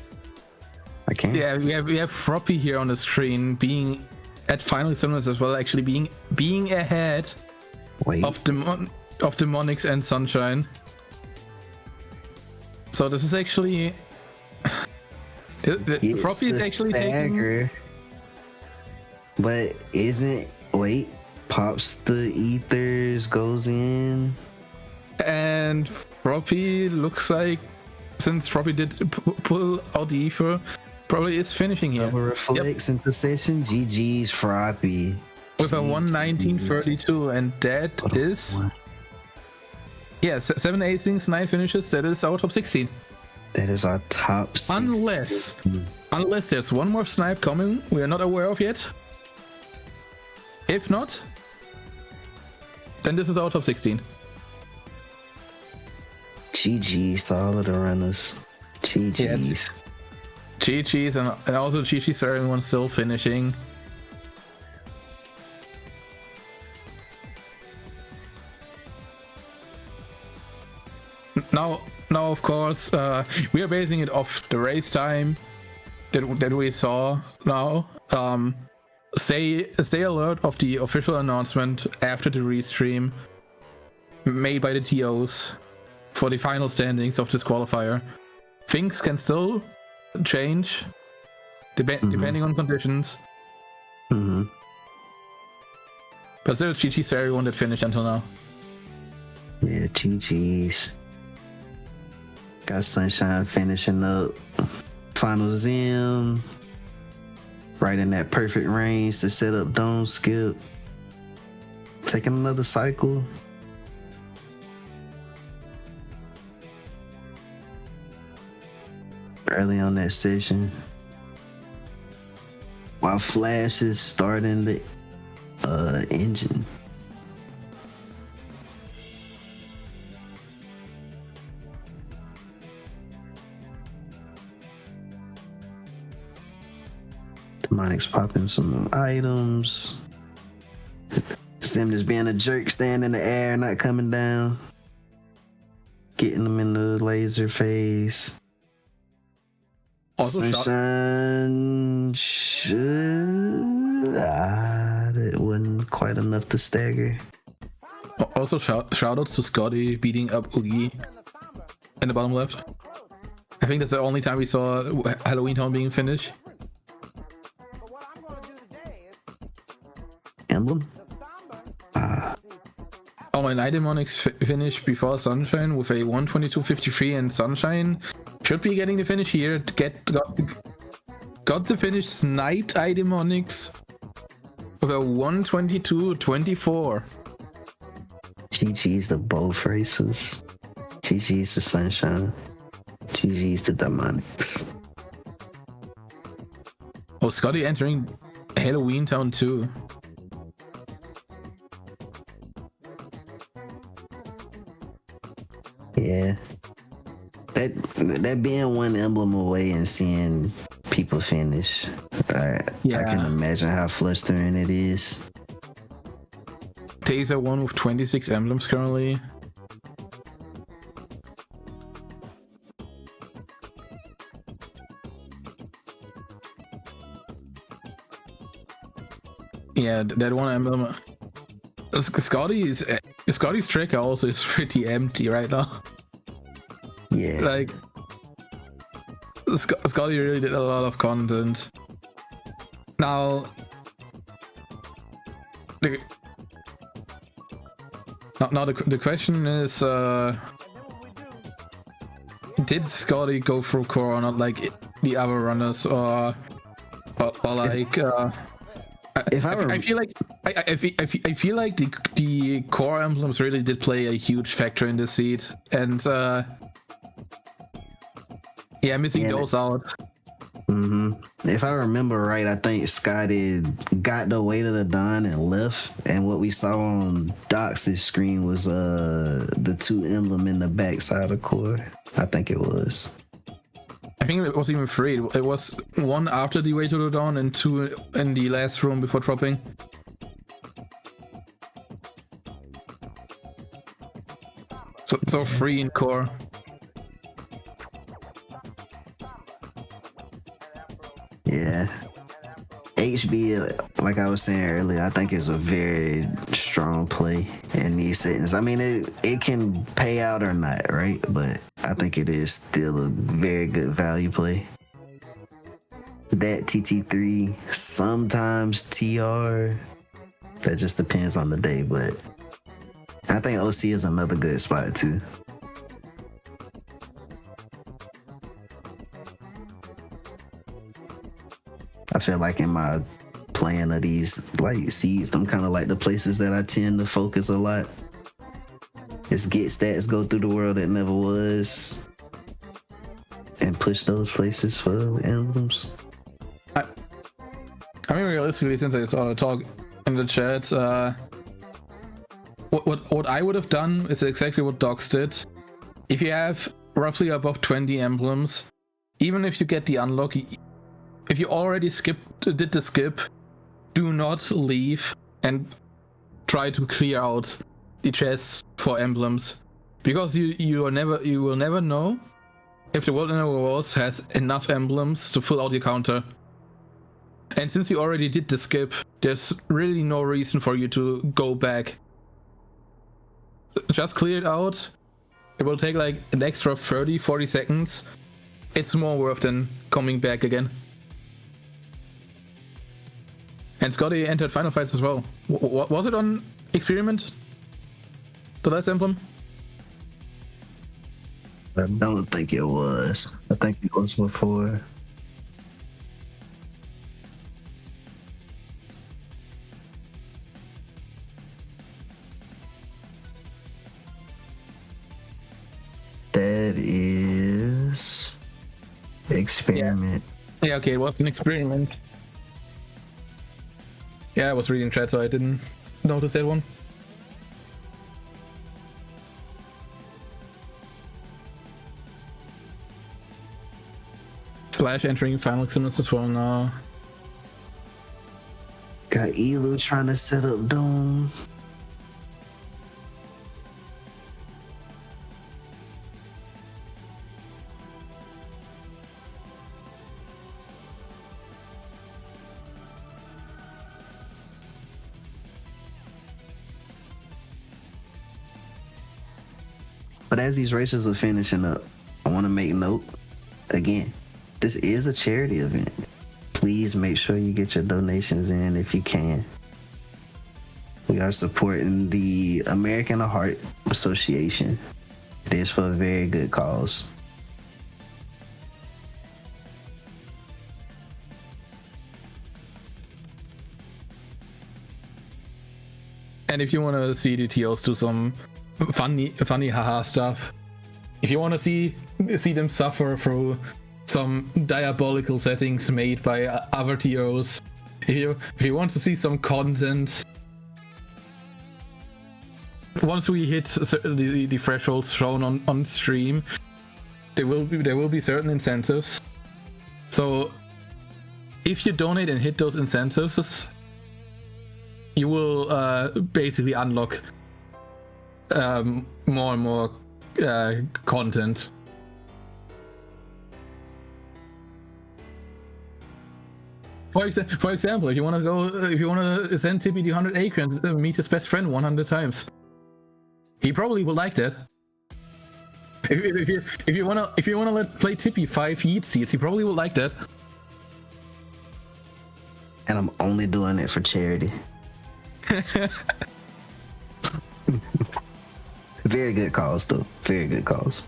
I can. Yeah, we have Froppy here on the screen being at final summons as well, actually being ahead Wait. of Demonics and Sunshine. So this is actually Froppy is actually taking. But pops the ethers, goes in. And Froppy looks like, since Froppy did pull out the ether, probably is finishing here. Double reflects into session. GG's Froppy. With a 119.32, and that is... Yeah, 7 acings, 9 finishes, that is our top 16. That is our top 16. Unless there's one more snipe coming we are not aware of yet. If not, then this is our top 16. GG's to all of the runners. GG's. GG's, and also GG's to everyone still finishing. Now of course, we are basing it off the race time that we saw now. Stay alert of the official announcement after the restream made by the TOs for the final standings of this qualifier. Things can still change depending on conditions. But still, GG's to everyone that finished until now. Yeah, GG's. Got Sunshine finishing up final Zim. Right in that perfect range to set up dome skip. Taking another cycle. Early on that session. While Flash is starting the engine. Demonic's popping some items. Sim just being a jerk, staying in the air, not coming down. Getting them in the laser phase. Also Sunshine that wasn't quite enough to stagger. Also shoutouts to Scotty beating up Oogie in the bottom left. I think that's the only time we saw Halloween Town being finished. Emblem? Oh and Idamonix finished before Sunshine with a 122.53, and Sunshine should be getting the finish here. Got the finish, sniped Idamonix with a 122.24. GG's to both races. GG's to Sunshine. GG's to Demonics. Oh, Scotty entering Halloween Town too. Yeah. That being one emblem away and seeing people finish, I can imagine how frustrating it is. Taser won with 26 emblems currently. Yeah, that one emblem. Scotty's tracker also is pretty empty right now. Yeah. Like, Scotty really did a lot of content. Now, the question is, did Scotty go through core or not, like the other runners, or like? I feel like the core emblems really did play a huge factor in the seed, and missing those out. If I remember right, I think Scotty got the weight of the Dawn and left, and what we saw on Dox's screen was the 2 emblem in the back side of core. I think it was. I think it was even 3. It was 1 after the way to the Dawn and 2 in the last room before dropping. So 3 in core. Yeah. HB, like I was saying earlier, I think is a very strong play in these settings. I mean, it can pay out or not, right? But I think it is still a very good value play. That TT3, sometimes TR, that just depends on the day, but I think OC is another good spot too. I feel like in my playing of these like seeds, them kind of like the places that I tend to focus a lot. Is get stats, go through the world that never was, and push those places for emblems. I mean, realistically, since I saw the talk in the chat, what I would have done is exactly what Docs did. If you have roughly above 20 emblems, even if you get the unlock, if you already did the skip, do not leave and try to clear out the chests for emblems, because you will never know if the World Inner Wars has enough emblems to fill out your counter. And since you already did the skip, there's really no reason for you to go back. Just clear it out. It will take like an extra 30-40 seconds. It's more worth than coming back again. And Scotty entered Final Fights as well. Was it on Experiment? The last emblem? I don't think it was. I think it was before. That is Experiment. Yeah, okay, it was an Experiment. Yeah, I was reading chat, so I didn't notice that one. Flash entering Final Experiments as well now. Got Elu trying to set up Dome. But as these races are finishing up, I want to make note, again, this is a charity event. Please make sure you get your donations in if you can. We are supporting the American Heart Association. It is for a very good cause. And if you want to see the TOs do some funny haha stuff, if you want to see them suffer through some diabolical settings made by other TOs, if you want to see some content, once we hit the thresholds shown on stream, there will be certain incentives. So if you donate and hit those incentives, you will basically unlock more and more content. For example, if you want to send Tippy the 100 acorns, meet his best friend 100 times, he probably will like that. If you wanna let play Tippy 5 Yeet Seeds, he probably will like that. And I'm only doing it for charity. Very good cause, though. Very good cause.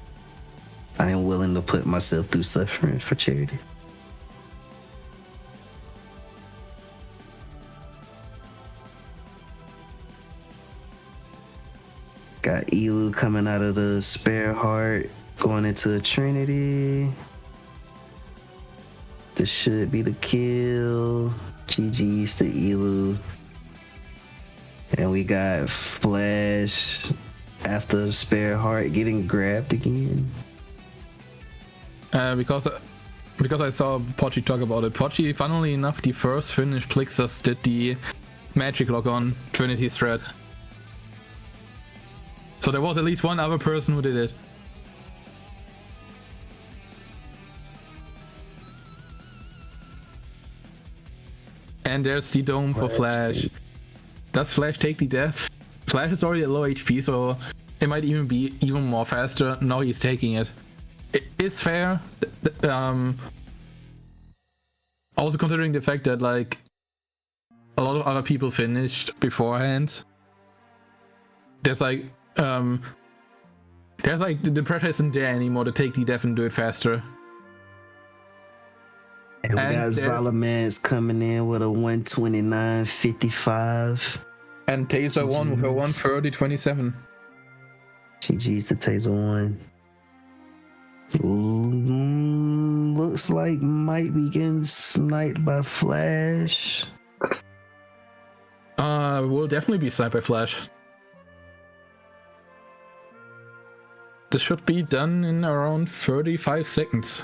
I am willing to put myself through suffering for charity. Got Elu coming out of the spare heart, going into a Trinity. This should be the kill. GG's to Elu. And we got Flash after the spare heart getting grabbed again. Because I saw Pochi talk about it. Pochi, funnily enough, the first finish Plixus did the magic lock on Trinity's thread. So there was at least one other person who did it. And there's the dome for Flash. Does Flash take the death? Flash is already at low HP, so it might even be even more faster. Now he's taking it. It's fair. Also considering the fact that like a lot of other people finished beforehand. There's like the pressure isn't there anymore to take the death and do it faster. And we got Zolomans coming in with a 129.55. And Taser 1 with a 130.27. GG's to Taser 1. Looks like might be getting sniped by Flash. Will definitely be sniped by Flash. This should be done in around 35 seconds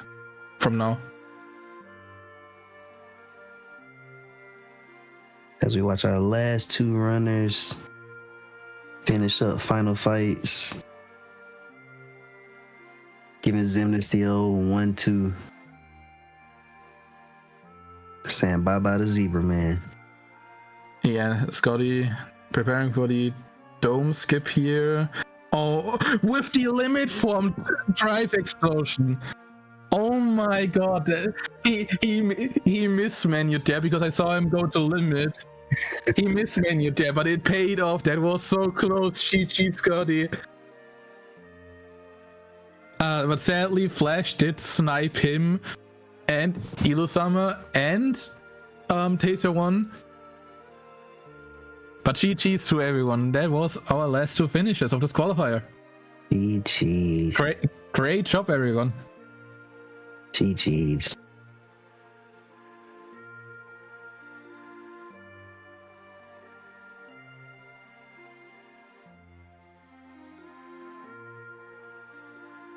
from now. As we watch our last two runners finish up final fights, giving Zemnis the old 1-2, saying bye-bye to Zebra Man. Yeah, Scotty preparing for the dome skip here. Oh, with the limit form drive explosion. Oh my god, he mismenued there because I saw him go to limit. He mismenued there, but it paid off. That was so close. GG, Scotty. But sadly, Flash did snipe him and Ilusama and Taser 1. But GG's to everyone. That was our last two finishes of this qualifier. GG's. Great job, everyone. GG's.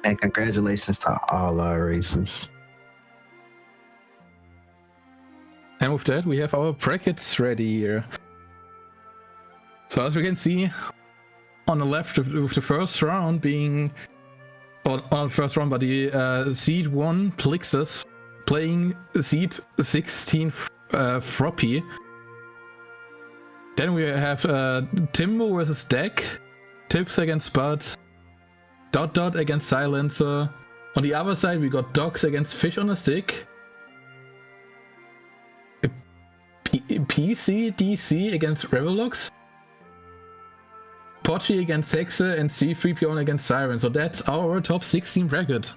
And congratulations to all our racers. And with that, we have our brackets ready here. So as we can see, on the left with the first round being, or not the first round, but the seed 1 Plixus playing seed 16 Froppy. Then we have Timbo versus Deck, Tips against Spud, Dot against Silencer. On the other side, we got Dogs against Fish on a Stick, PC DC against Revelox, Pochi against Hexe, and C3PO against Siren. So that's our top 16 bracket.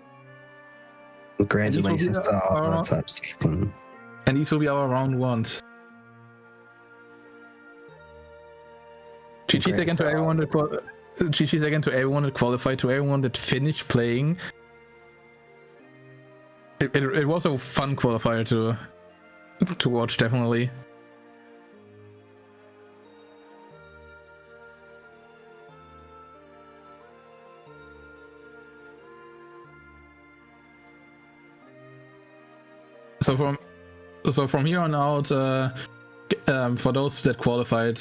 Congratulations to all our top 16. And these will be our round ones. GG's again to everyone that GG's again to everyone that qualified, to everyone that finished playing. It was a fun qualifier to watch, definitely. So from here on out, for those that qualified,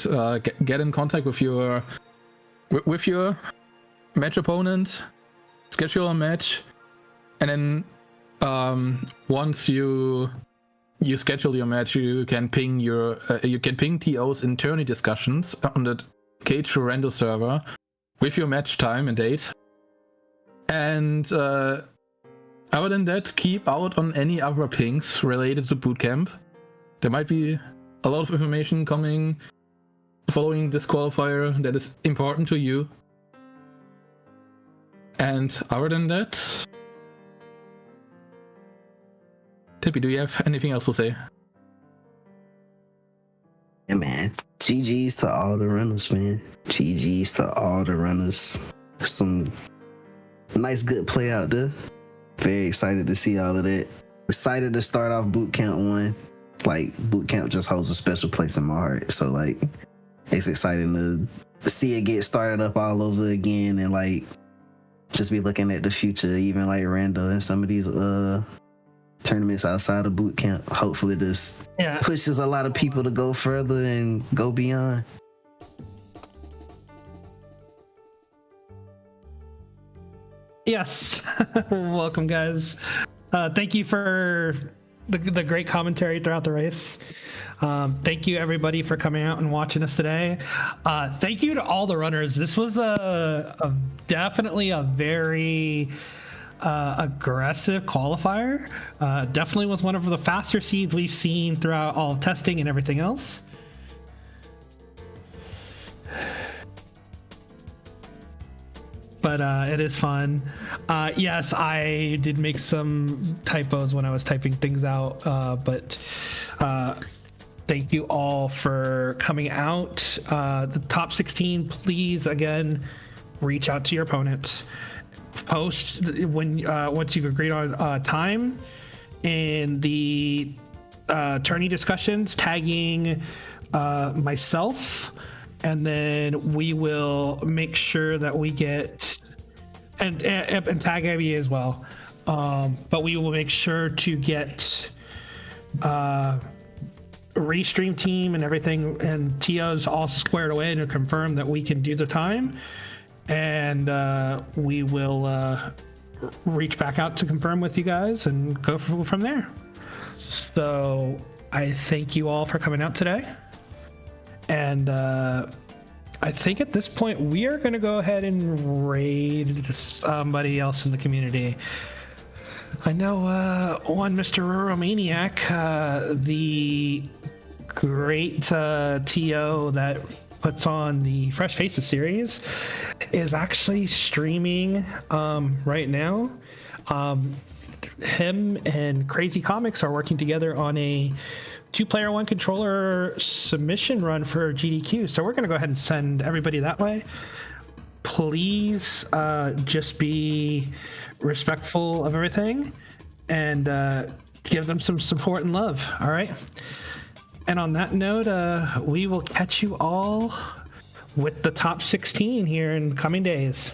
get in contact with your match opponent, schedule a match, and then once you schedule your match, you can ping TO's in tourney discussions on the Cage Rando server with your match time and date. And other than that, keep out on any other pings related to Bootcamp. There might be a lot of information coming following this qualifier that is important to you. And other than that, Tippy, do you have anything else to say? Yeah, man. GG's to all the runners, man. GG's to all the runners. Some nice, good play out there. Very excited to see all of that. Excited to start off Bootcamp 1. Like, Bootcamp just holds a special place in my heart. So, like, it's exciting to see it get started up all over again and, like, just be looking at the future, even like Rando and some of these tournaments outside of Bootcamp. Hopefully this pushes a lot of people to go further and go beyond. Yes. Welcome, guys. Thank you for the great commentary throughout the race. Thank you, everybody, for coming out and watching us today. Thank you to all the runners. This was definitely a very aggressive qualifier. Definitely was one of the faster seeds we've seen throughout all of testing and everything else. But it is fun. Yes, I did make some typos when I was typing things out, but thank you all for coming out. The top 16, please, again, reach out to your opponents. Post when once you've agreed on time in the tourney discussions, tagging myself, and then we will make sure that we get and tag Abby as well. But we will make sure to get restream team and everything and TOs all squared away to confirm that we can do the time, and we will reach back out to confirm with you guys and go from there. So I thank you all for coming out today. And I think at this point we are going to go ahead and raid somebody else in the community. I know one Mr. Ruromaniac, the great TO that puts on the Fresh Faces series, is actually streaming right now. Him and Crazy Comics are working together on a 2-player 1 controller submission run for GDQ. So we're going to go ahead and send everybody that way. Please just be respectful of everything and give them some support and love. All right. And on that note, we will catch you all with the top 16 here in coming days.